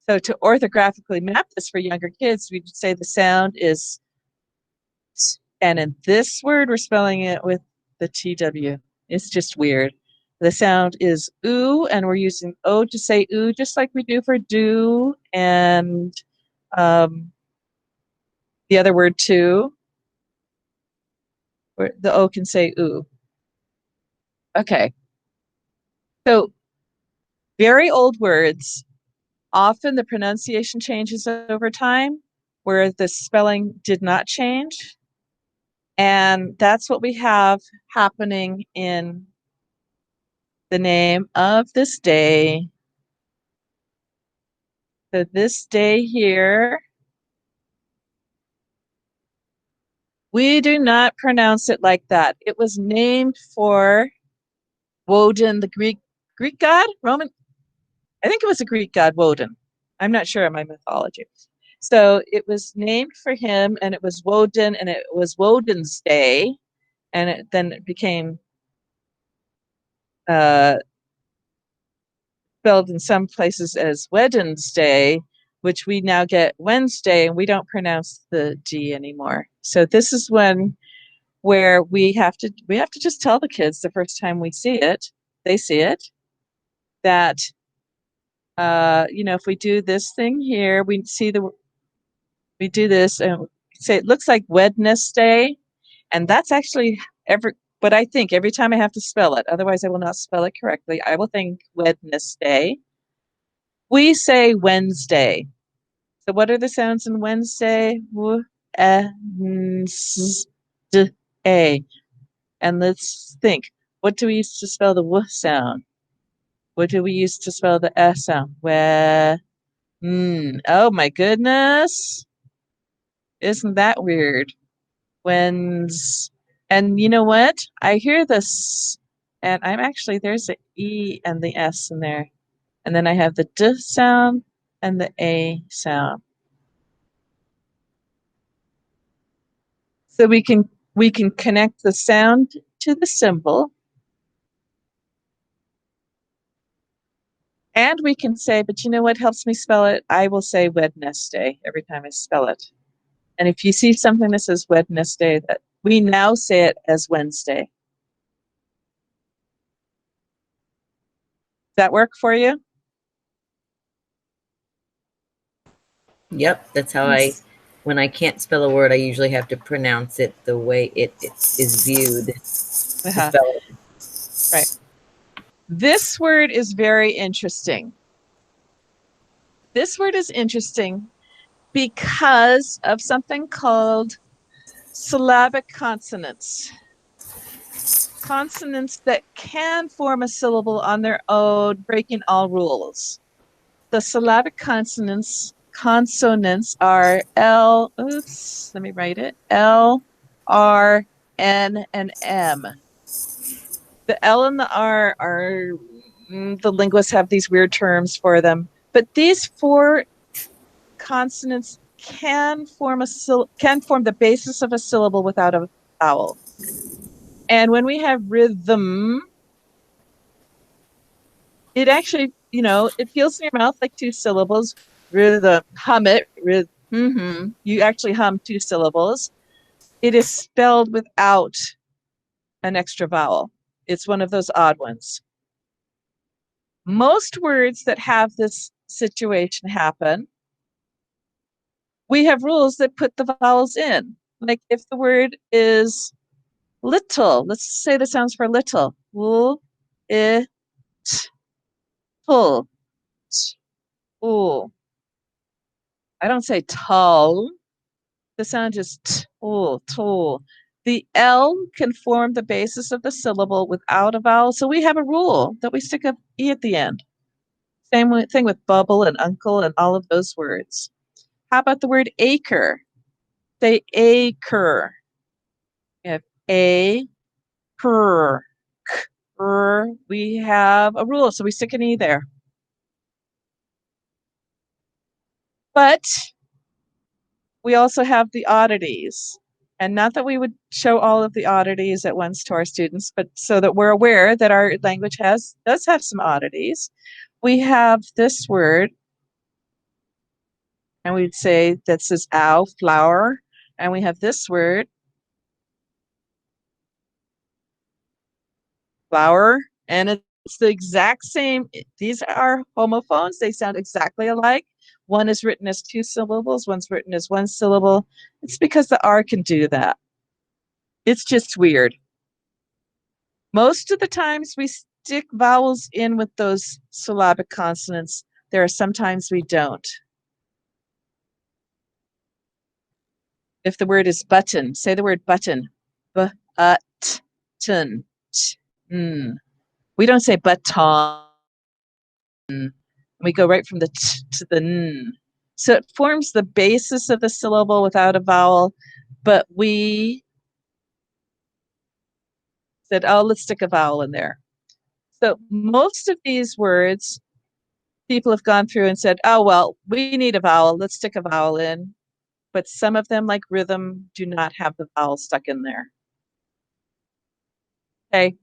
So to orthographically map this for younger kids, we'd say the sound is, and in this word, we're spelling it with the TW. It's just weird. The sound is oo, and we're using O to say oo, just like we do for do, and the other word too, where the O can say oo. Okay. So very old words, often the pronunciation changes over time, where the spelling did not change. And that's what we have happening in the name of this day. So this day here, we do not pronounce it like that. It was named for Woden, the Greek god, Roman. I think it was a Greek god, Woden. I'm not sure of my mythology. So it was named for him, and it was Woden, and it was Woden's Day, and then it became spelled in some places as Wednesday, which we now get Wednesday, and we don't pronounce the D anymore. So this is where we have to just tell the kids the first time they see it, that if we do this thing here, we do this and say it looks like Wednesday, and that's actually But I think every time I have to spell it, otherwise I will not spell it correctly, I will think Wednesday. We say Wednesday. So what are the sounds in Wednesday? W, e, n, s, d, a. And let's think. What do we use to spell the W sound? What do we use to spell the S sound? Where? Oh my goodness. Isn't that weird? When's, and you know what? I hear this, and I'm actually, there's the E and the S in there. And then I have the D sound and the A sound. So we can connect the sound to the symbol. And we can say, but you know what helps me spell it? I will say Wednesday every time I spell it. And if you see something that says Wednesday, that we now say it as Wednesday. Does that work for you? Yep, that's how when I can't spell a word, I usually have to pronounce it the way it is viewed. Uh-huh. Right. This word is very interesting. This word is interesting because of something called syllabic consonants. Consonants that can form a syllable on their own, breaking all rules. The syllabic consonants are L, oops, let me write it, L, R, N, and M. The L and the R are, the linguists have these weird terms for them, but these four consonants can form the basis of a syllable without a vowel. And when we have rhythm, it actually, it feels in your mouth like two syllables. Rhythm, hum it, you actually hum two syllables. It is spelled without an extra vowel. It's one of those odd ones. Most words that have this situation happen, we have rules that put the vowels in. Like if the word is little, let's say the sounds for little. L, I, t, pull, t, ooh. I don't say tall. The sound is t, ooh, tool. The L can form the basis of the syllable without a vowel. So we have a rule that we stick a E at the end. Same thing with bubble and uncle and all of those words. How about the word acre? Say acre. We have a, per, k, we have a rule, so we stick an E there. But we also have the oddities. And not that we would show all of the oddities at once to our students, but so that we're aware that our language does have some oddities. We have this word, and we'd say that says ow, flower. And we have this word, flower, and it's the exact same. These are homophones. They sound exactly alike. One is written as two syllables, one's written as one syllable. It's because the R can do that. It's just weird. Most of the times we stick vowels in with those syllabic consonants. There are sometimes we don't. If the word is button, say the word button. B-ut-ton. We don't say button. We go right from the t to the n. So it forms the basis of the syllable without a vowel, but we said, oh, let's stick a vowel in there. So most of these words, people have gone through and said, oh, well, we need a vowel. Let's stick a vowel in. But some of them, like rhythm, do not have the vowel stuck in there. Okay.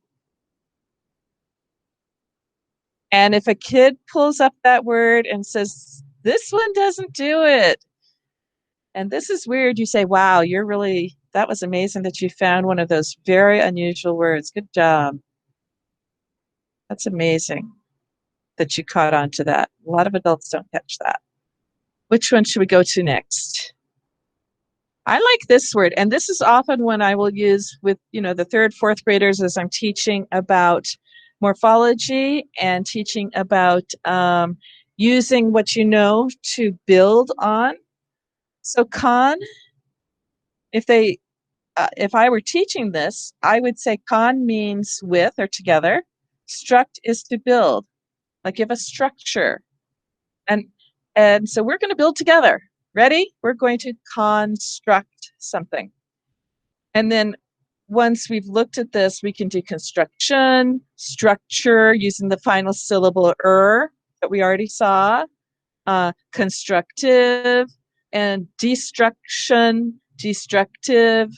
And if a kid pulls up that word and says, this one doesn't do it, and this is weird, you say, wow, that was amazing that you found one of those very unusual words. Good job. That's amazing that you caught on to that. A lot of adults don't catch that. Which one should we go to next? I like this word, and this is often when I will use with, the 3rd, 4th graders as I'm teaching about morphology and teaching about using what you know to build on. So con, if I were teaching this, I would say con means with or together. Struct is to build, like give a structure. And so we're going to build together. Ready? We're going to construct something. And then once we've looked at this, we can do construction, structure, using the final syllable that we already saw, constructive, and destruction, destructive,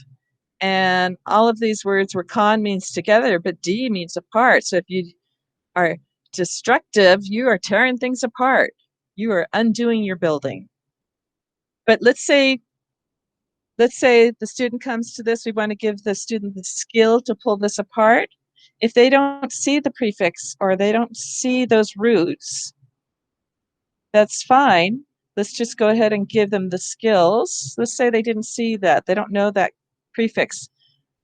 and all of these words where con means together, but D means apart. So if you are destructive, you are tearing things apart. You are undoing your building. But let's say the student comes to this, we want to give the student the skill to pull this apart. If they don't see the prefix or they don't see those roots, that's fine. Let's just go ahead and give them the skills. Let's say they didn't see that. They don't know that prefix.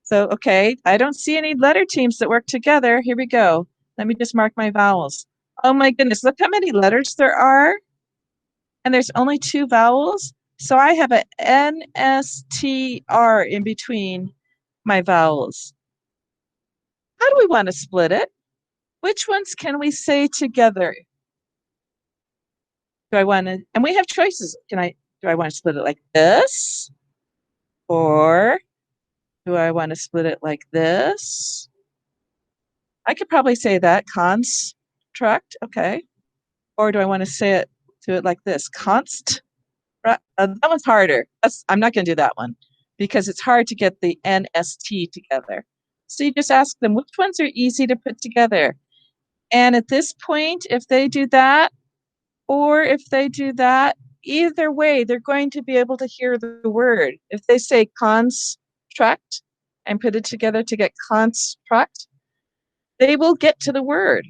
So, okay, I don't see any letter teams that work together. Here we go. Let me just mark my vowels. Oh my goodness, look how many letters there are. And there's only 2 vowels. So I have a NSTR in between my vowels. How do we want to split it? Which ones can we say together? Do I want to, and we have choices. Do I want to split it like this? Or do I want to split it like this? I could probably say that, construct, okay. Or do I want to say it like this? Const. That one's harder. I'm not going to do that one because it's hard to get the NST together. So you just ask them which ones are easy to put together. And at this point, if they do that, or if they do that, either way, they're going to be able to hear the word. If they say construct and put it together to get construct, they will get to the word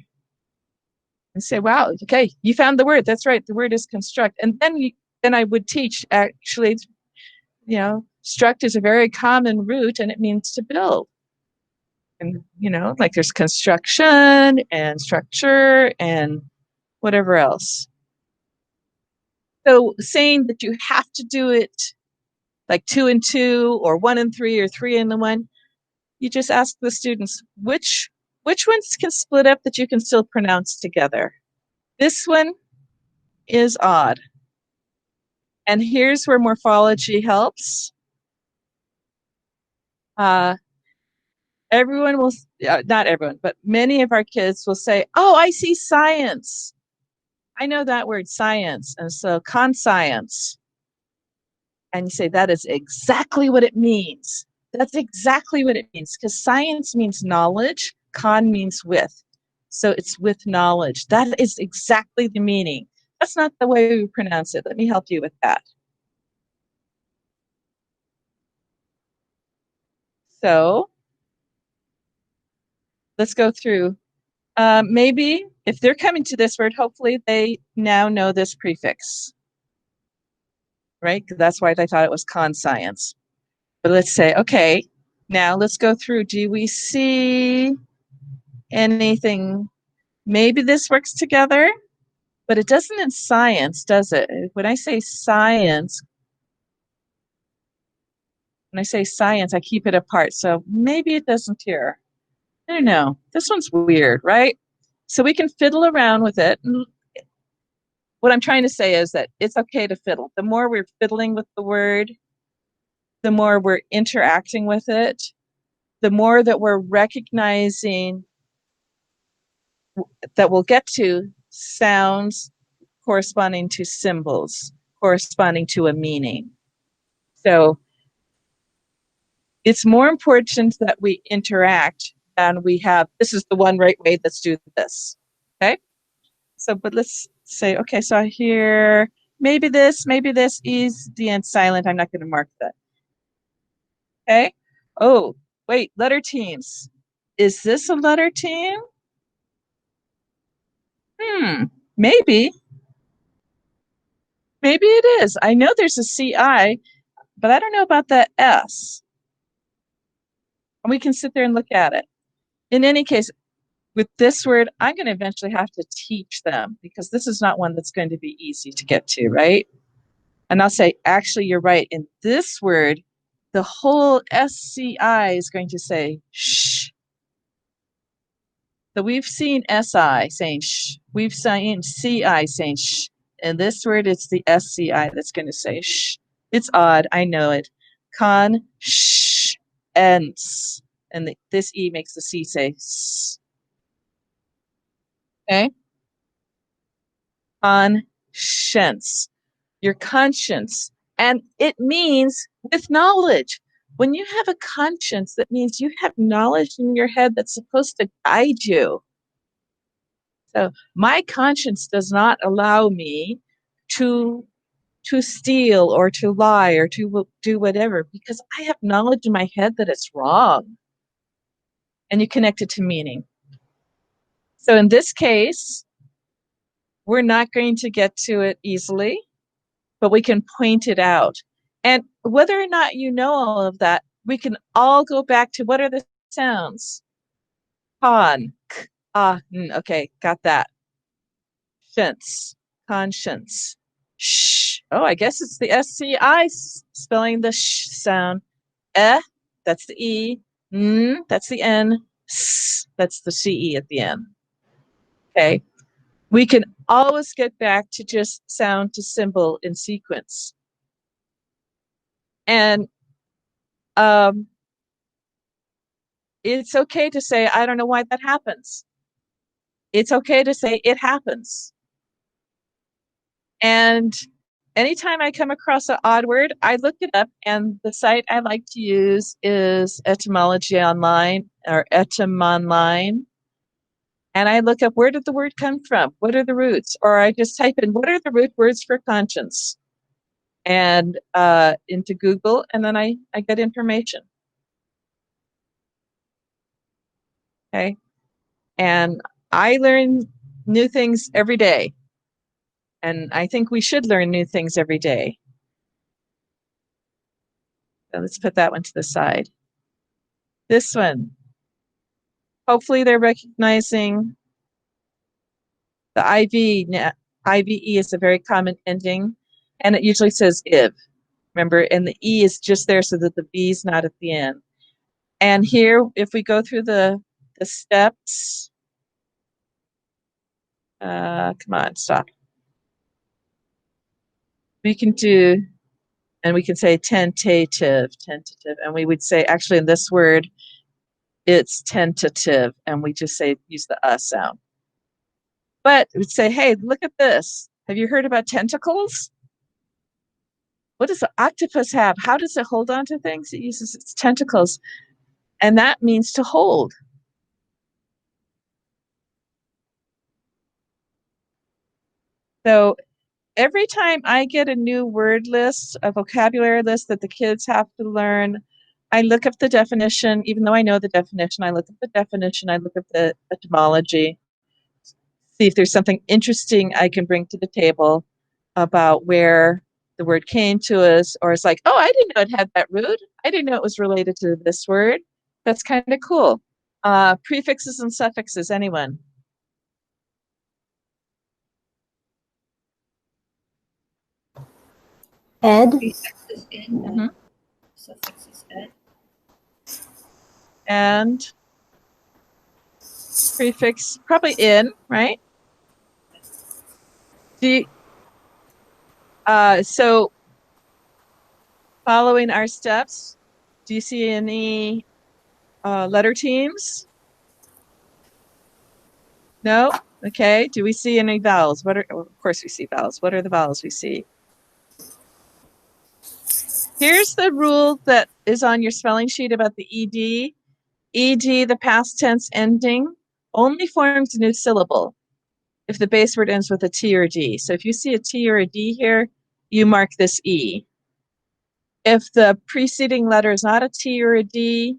and say, wow, okay, you found the word. That's right. The word is construct. And then I would teach, actually, struct is a very common root and it means to build. And, like there's construction and structure and whatever else. So saying that you have to do it like 2 and 2 or 1 and 3 or 3 and 1, you just ask the students, which ones can split up that you can still pronounce together? This one is odd. And here's where morphology helps. Everyone will, not everyone, but many of our kids will say, oh, I see science. I know that word, science. And so conscience. And you say, that is exactly what it means. That's exactly what it means. Because science means knowledge, con means with. So it's with knowledge. That is exactly the meaning. That's not the way we pronounce it. Let me help you with that. So let's go through. Maybe if they're coming to this word, hopefully they now know this prefix, right? That's why they thought it was conscience. But let's say, okay, now let's go through. Do we see anything? Maybe this works together, but it doesn't in science, does it? When I say science, I keep it apart. So maybe it doesn't here. I don't know. This one's weird, right? So we can fiddle around with it. And what I'm trying to say is that it's okay to fiddle. The more we're fiddling with the word, the more we're interacting with it, the more that we're recognizing that we'll get to sounds corresponding to symbols, corresponding to a meaning. So it's more important that we interact than we have, this is the one right way, let's do this, okay? So, but let's say, okay, so I hear maybe this is the end silent. I'm not going to mark that. Okay. Oh, wait, letter teams. Is this a letter team? Maybe. Maybe it is. I know there's a CI, but I don't know about that S. And we can sit there and look at it. In any case, with this word, I'm going to eventually have to teach them because this is not one that's going to be easy to get to, right? And I'll say, actually, you're right. In this word, the whole SCI is going to say shh. So we've seen SI saying shh. We've seen CI saying shh. In this word, it's the SCI that's going to say shh. It's odd. I know it. Con shh ends. And this E makes the C say s. Okay? Conscience. Your conscience. And it means with knowledge. When you have a conscience, that means you have knowledge in your head that's supposed to guide you. So my conscience does not allow me to steal or to lie or to do whatever because I have knowledge in my head that it's wrong. And you connect it to meaning. So in this case, we're not going to get to it easily, but we can point it out. And whether or not you know all of that, we can all go back to what are the sounds? Con, k, okay, got that. Conscience, conscience. Shh. Oh, I guess it's the SCI spelling the sh sound. That's the E. N, that's the N. S, that's the CE at the end. Okay. We can always get back to just sound to symbol in sequence. And it's okay to say, I don't know why that happens. It's okay to say it happens. And anytime I come across an odd word, I look it up, and the site I like to use is Etymology Online or Etymonline. And I look up, where did the word come from? What are the roots? Or I just type in, what are the root words for conscience? And into Google, and then I get information. Okay. And I learn new things every day. And I think we should learn new things every day. So let's put that one to the side. This one. Hopefully they're recognizing the IVE is a very common ending, and it usually says IV. Remember, and the E is just there so that the B is not at the end. And here, if we go through the steps, come on, stop. We can do, and we can say tentative, and we would say, actually in this word, it's tentative, and we just say, use the sound. But we'd say, hey, look at this. Have you heard about tentacles? What does the octopus have? How does it hold on to things? It uses its tentacles, and that means to hold. So every time I get a new word list, a vocabulary list that the kids have to learn, I look up the definition. Even though I know the definition, I look up the definition, I look up the etymology, see if there's something interesting I can bring to the table about where the word came to us, or it's like, oh, I didn't know it had that root. I didn't know it was related to this word. That's kind of cool. Prefixes and suffixes, anyone? Ed. Prefixes in, suffixes ed. And prefix, probably in, right? So following our steps, do you see any letter teams? No? Okay. Do we see any vowels? Of course we see vowels. What are the vowels we see? Here's the rule that is on your spelling sheet about the ED. ED, the past tense ending, only forms a new syllable if the base word ends with a T or a D. So if you see a T or a D here, you mark this E. If the preceding letter is not a T or a D,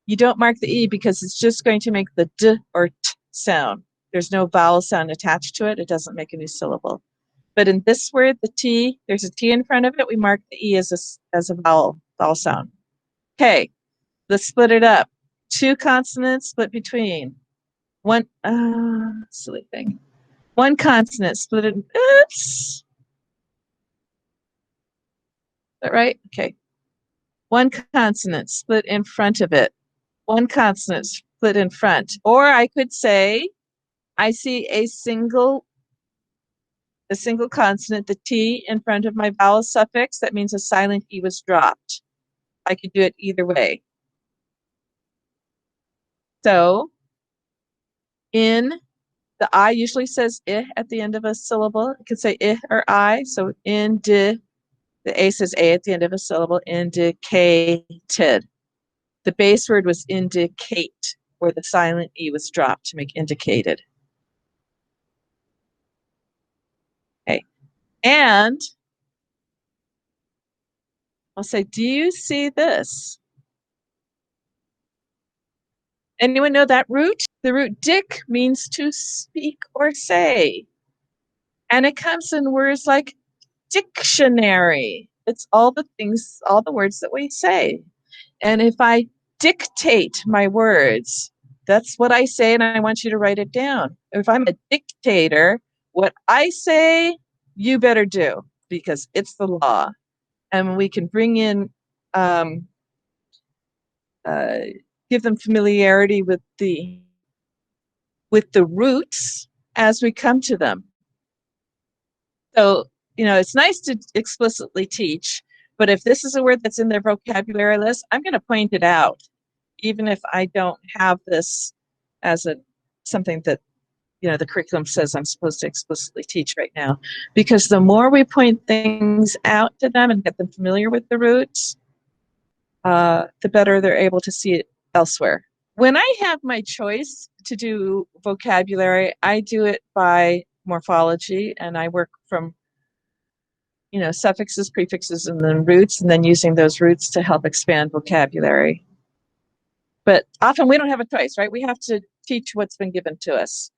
you don't mark the E because it's just going to make the D or T sound. There's no vowel sound attached to it. It doesn't make a new syllable. But in this word, the T, there's a T in front of it. We mark the E as a vowel sound. Okay, let's split it up. 2 consonants split between. One, silly thing. 1 consonant split in, oops. Is that right? Okay. 1 consonant split in front of it. 1 consonant split in front. Or I could say, I see a single consonant, the T, in front of my vowel suffix. That means a silent E was dropped. I could do it either way. So, in, the I usually says I at the end of a syllable. It could say I or I. So, the A says A at the end of a syllable, indicated. The base word was indicate, where the silent E was dropped to make indicated. Okay. And I'll say, do you see this? Anyone know that root? The root dic means to speak or say. And it comes in words like dictionary. It's all the things, all the words that we say. And if I dictate my words, that's what I say, and I want you to write it down. If I'm a dictator, what I say, you better do, because it's the law. And we can bring in, give them familiarity with the roots as we come to them. So, it's nice to explicitly teach, but if this is a word that's in their vocabulary list, I'm going to point it out, even if I don't have this as something that, the curriculum says I'm supposed to explicitly teach right now. Because the more we point things out to them and get them familiar with the roots, the better they're able to see it elsewhere. When I have my choice to do vocabulary, I do it by morphology, and I work from, suffixes, prefixes, and then roots, and then using those roots to help expand vocabulary. But often we don't have a choice, right? We have to teach what's been given to us.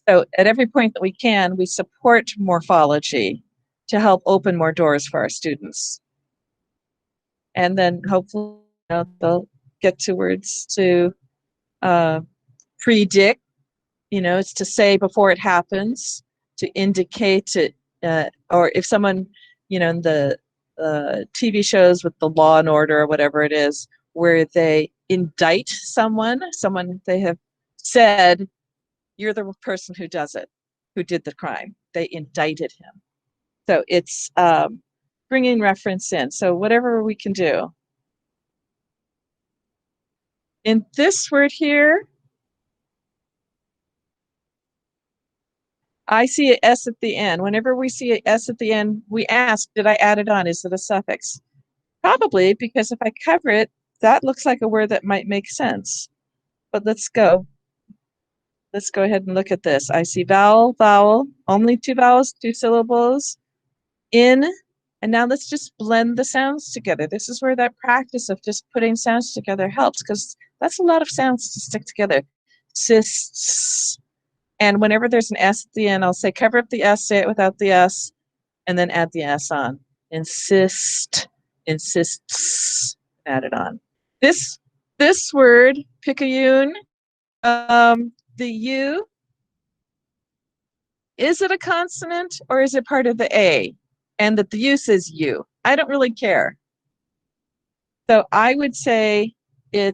So at every point that we can, we support morphology to help open more doors for our students. And then hopefully they'll get to words to predict, it's to say before it happens, to indicate it, or if someone, in the TV shows with the Law and Order or whatever it is, where they indict someone they have said, you're the person who did the crime. They indicted him. So it's bringing reference in. So whatever we can do. In this word here, I see an S at the end. Whenever we see an S at the end, we ask, did I add it on? Is it a suffix? Probably, because if I cover it, that looks like a word that might make sense. But let's go. Let's go ahead and look at this. I see vowel, vowel, only 2 vowels, 2 syllables, in, and now let's just blend the sounds together. This is where that practice of just putting sounds together helps, because that's a lot of sounds to stick together. Cysts. And whenever there's an S at the end, I'll say cover up the S, say it without the S, and then add the S on. Insist, insists, add it on. This word, picayune, the U, is it a consonant or is it part of the A? And that the U says U. I don't really care. So I would say I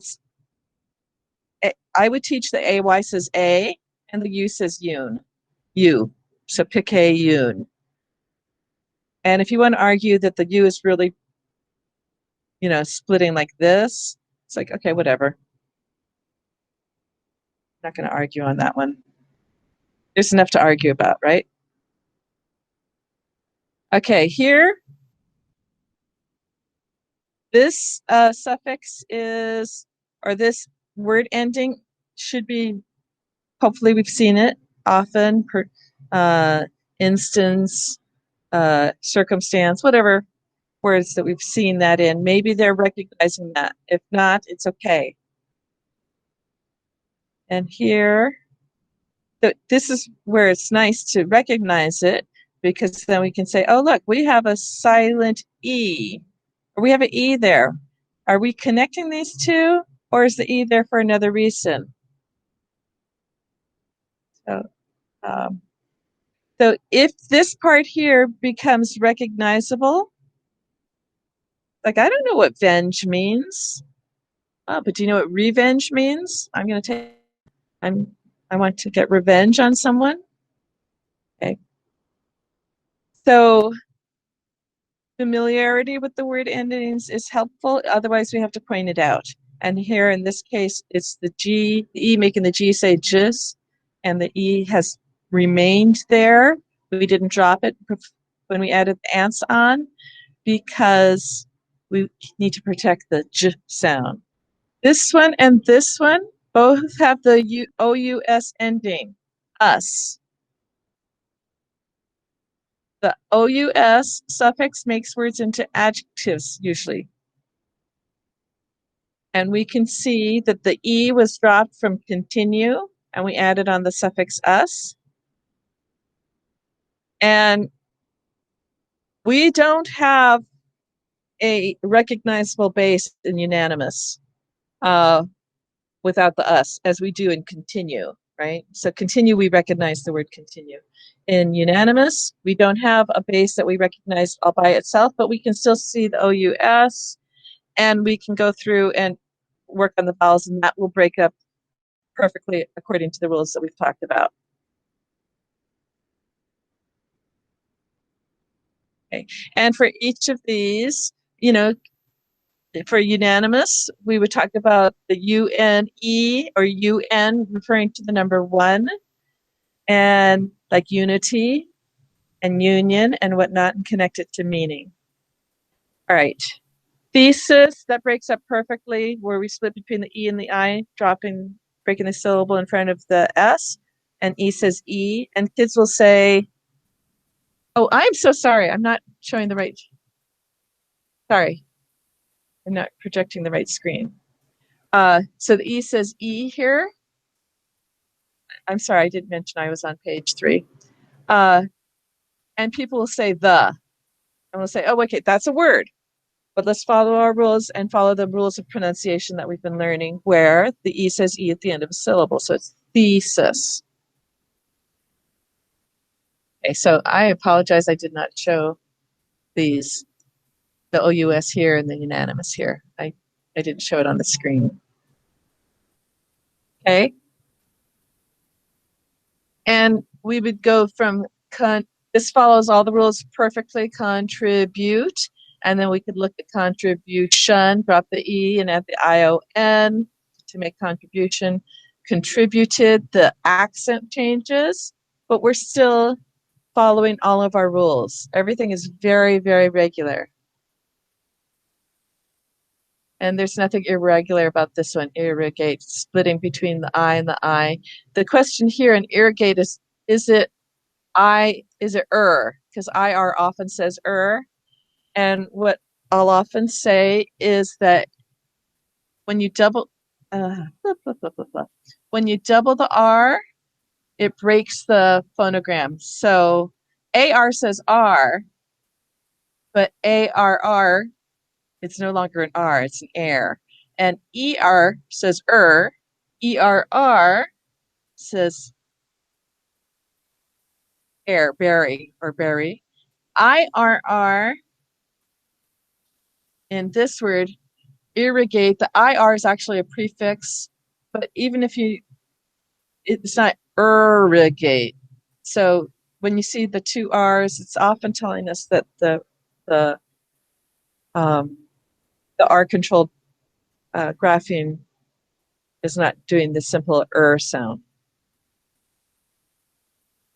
would teach the AY says A and the U says yoon. U. So picayune. And if you want to argue that the U is really, splitting like this, it's like, okay, whatever. Not going to argue on that one. There's enough to argue about, right? Okay, here, this suffix is, or this word ending should be, hopefully we've seen it often, instance, circumstance, whatever words that we've seen that in. Maybe they're recognizing that. If not, it's okay. And here, this is where it's nice to recognize it, because then we can say, oh, look, we have a silent E, or we have an E there. Are we connecting these two, or is the E there for another reason? So if this part here becomes recognizable, like I don't know what venge means, but do you know what revenge means? I want to get revenge on someone. Okay. So familiarity with the word endings is helpful. Otherwise, we have to point it out. And here in this case, it's the G, the E making the G say jis, and the E has remained there. We didn't drop it when we added the ants on because we need to protect the J sound. This one and this one both have the OUS ending, us. The OUS suffix makes words into adjectives usually. And we can see that the E was dropped from continue and we added on the suffix us. And we don't have a recognizable base in unanimous without the us, as we do in continue, right? So continue, we recognize the word continue. In unanimous, we don't have a base that we recognize all by itself, but we can still see the OUS, and we can go through and work on the vowels, and that will break up perfectly according to the rules that we've talked about. Okay, and for each of these, you know, for unanimous, we would talk about the UNE or UN referring to the number 1, and like unity and union and whatnot, and connect it to meaning. All right. Thesis, that breaks up perfectly where we split between the E and the I, breaking the syllable in front of the S, and E says E, and kids will say, oh, I'm so sorry, I'm not showing the right, sorry, I'm not projecting the right screen. So the E says E here. I'm sorry, I didn't mention I was on page 3. And people will say the, and we'll say, oh, okay, that's a word. But let's follow our rules and follow the rules of pronunciation that we've been learning, where the E says E at the end of a syllable. So it's thesis. Okay, so I apologize, I did not show these, the OUS here and the unanimous here. I didn't show it on the screen. Okay. And we would go from, this follows all the rules perfectly, contribute, and then we could look at contribution, drop the E and add the ION to make contribution. Contributed, the accent changes, but we're still following all of our rules. Everything is very, very regular. And there's nothing irregular about this one, irrigate, splitting between the I and the I. The question here in irrigate is it because IR often says and what I'll often say is that when you double when you double the R, it breaks the phonogram. So AR says R, but ARR, it's no longer an R, it's an air. And ER says ERR says air, berry, or berry. IRR, in this word, irrigate, the IR is actually a prefix, but even if it's not irrigate. So when you see the 2 R's, it's often telling us that the R-controlled grapheme is not doing the simple sound.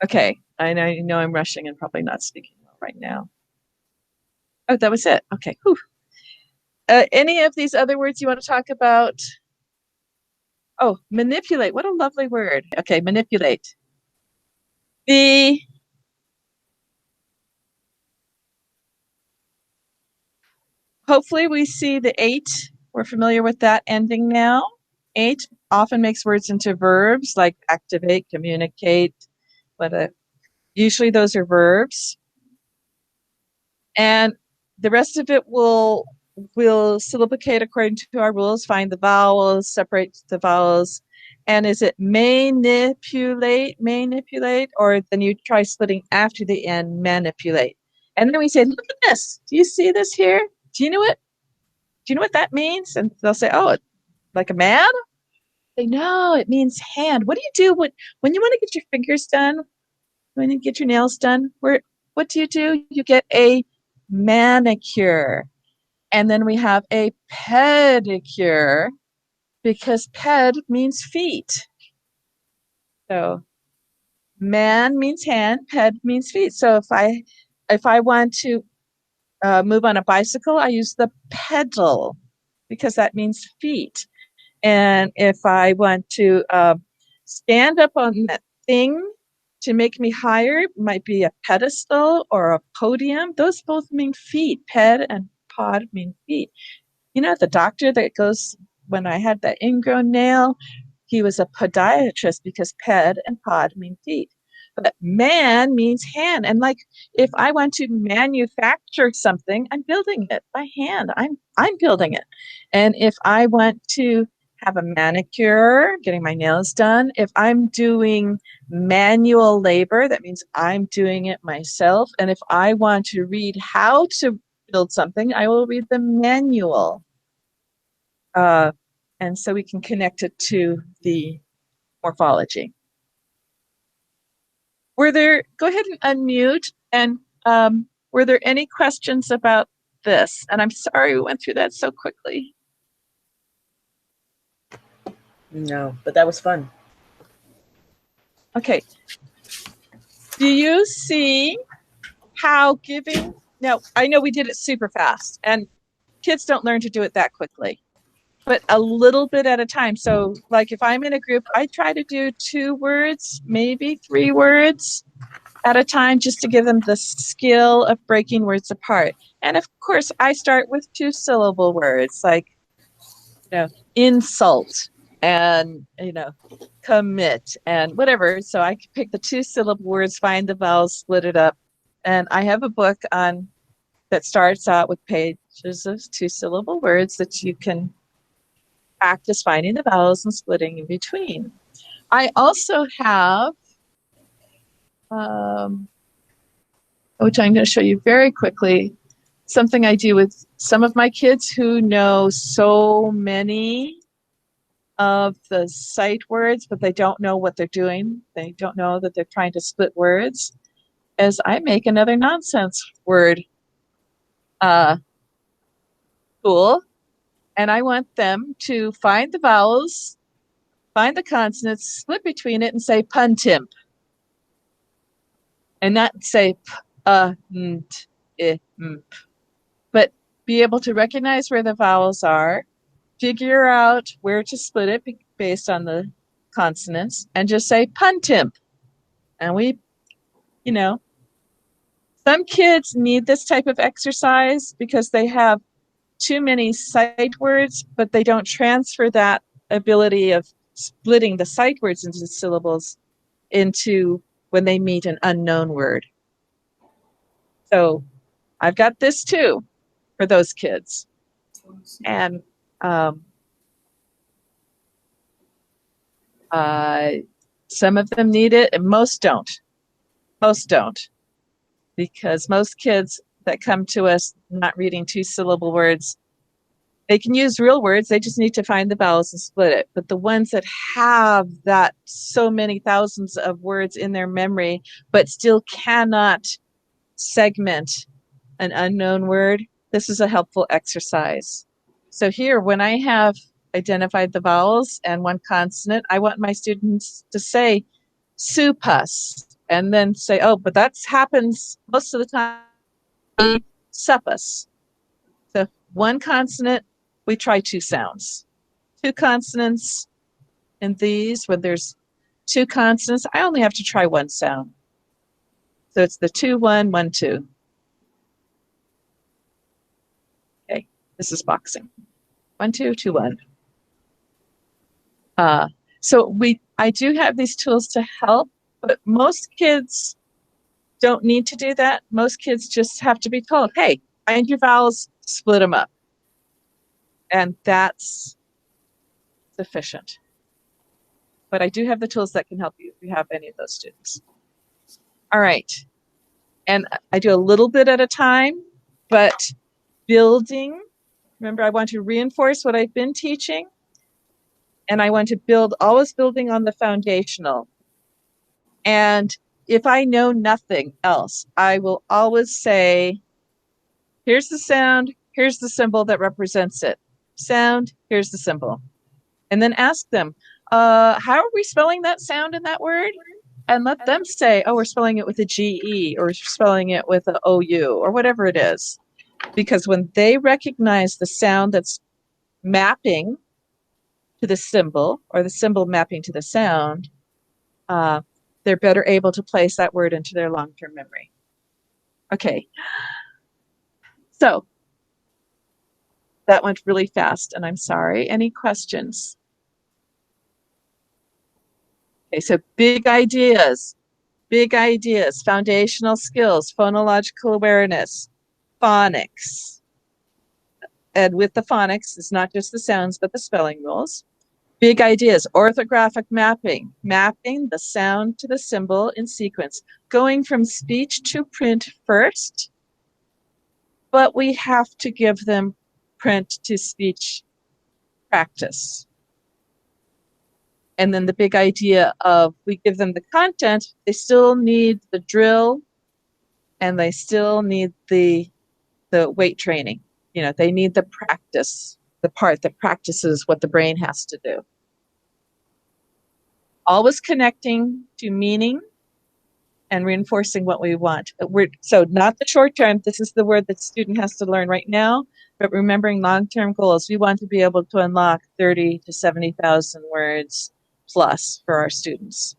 Okay, I know I'm rushing and probably not speaking well right now. Oh, that was it. Okay. Whew. Any of these other words you want to talk about? Oh, manipulate. What a lovely word. Okay, manipulate. Hopefully we see the 8. We're familiar with that ending now. 8 often makes words into verbs like activate, communicate, but usually those are verbs. And the rest of it will syllabicate according to our rules, find the vowels, separate the vowels. And is it manipulate, or then you try splitting after the end, manipulate. And then we say, look at this. Do you see this here? Do you know what that means? And they'll say, oh, like a man? They no, it means hand. What do you do when you want to get your fingers done? When you get your nails done? What do? You get a manicure. And then we have a pedicure, because ped means feet. So man means hand, ped means feet. So if I want to move on a bicycle, I use the pedal, because that means feet. And if I want to stand up on that thing to make me higher, it might be a pedestal or a podium. Those both mean feet. Ped and pod mean feet. You know, the doctor that goes, when I had that ingrown nail, he was a podiatrist, because ped and pod mean feet. But man means hand. And like, if I want to manufacture something, I'm building it by hand. I'm building it. And if I want to have a manicure, getting my nails done, if I'm doing manual labor, that means I'm doing it myself. And if I want to read how to build something, I will read the manual. And so we can connect it to the morphology. Go ahead and unmute, and were there any questions about this? And I'm sorry we went through that so quickly. No, but that was fun. Okay. Do you see how giving, now I know we did it super fast, and kids don't learn to do it that quickly, but a little bit at a time. So like if I'm in a group, I try to do 2 words, maybe 3 words at a time, just to give them the skill of breaking words apart. And of course, I start with 2-syllable words, like, insult and, commit and whatever. So I can pick the 2-syllable words, find the vowels, split it up. And I have a book that starts out with pages of 2-syllable words that you can practice finding the vowels and splitting in between. I also have, which I'm going to show you very quickly, something I do with some of my kids who know so many of the sight words, but they don't know what they're doing. They don't know that they're trying to split words. As I make another nonsense word pool, and I want them to find the vowels, find the consonants, split between it, and say puntimp. And not say nt, imp. But be able to recognize where the vowels are, figure out where to split it based on the consonants, and just say puntimp. And we, some kids need this type of exercise because they have too many sight words, but they don't transfer that ability of splitting the sight words into syllables into when they meet an unknown word. So I've got this too for those kids. And some of them need it and most don't. Most don't. Because most kids that come to us not reading 2-syllable words, they can use real words, they just need to find the vowels and split it. But the ones that have that so many thousands of words in their memory, but still cannot segment an unknown word, this is a helpful exercise. So here, when I have identified the vowels and one consonant, I want my students to say supus, and then say, oh, but that happens most of the time, suppus. So one consonant, we try 2 sounds. 2 consonants in these, when there's 2 consonants, I only have to try 1 sound. So it's the 2, 1, 1, 2. Okay, this is boxing. 1, 2, 2, 1. So I do have these tools to help, but most kids don't need to do that. Most kids just have to be told, hey, find your vowels, split them up. And that's sufficient. But I do have the tools that can help you if you have any of those students. All right. And I do a little bit at a time, but building, remember, I want to reinforce what I've been teaching, and I want to build, always building on the foundational. And if I know nothing else, I will always say, here's the sound, here's the symbol that represents it. Sound, here's the symbol. And then ask them, how are we spelling that sound in that word? And let them say, oh, we're spelling it with a GE, or we're spelling it with an OU, or whatever it is. Because when they recognize the sound that's mapping to the symbol, or the symbol mapping to the sound, they're better able to place that word into their long-term memory. Okay. So that went really fast, and I'm sorry. Any questions? Okay, so big ideas, foundational skills, phonological awareness, phonics. And with the phonics, it's not just the sounds, but the spelling rules. Big ideas, orthographic mapping, mapping the sound to the symbol in sequence, going from speech to print first, but we have to give them print to speech practice. And then the big idea of we give them the content, they still need the drill, and they still need the weight training. You know, they need the practice, the part that practices what the brain has to do. Always connecting to meaning and reinforcing what we want. So not the short term, this is the word that the student has to learn right now, but remembering long-term goals. We want to be able to unlock 30 to 70,000 words plus for our students.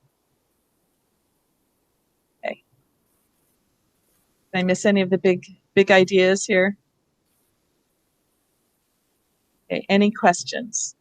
Okay. Did I miss any of the big ideas here? Okay, any questions?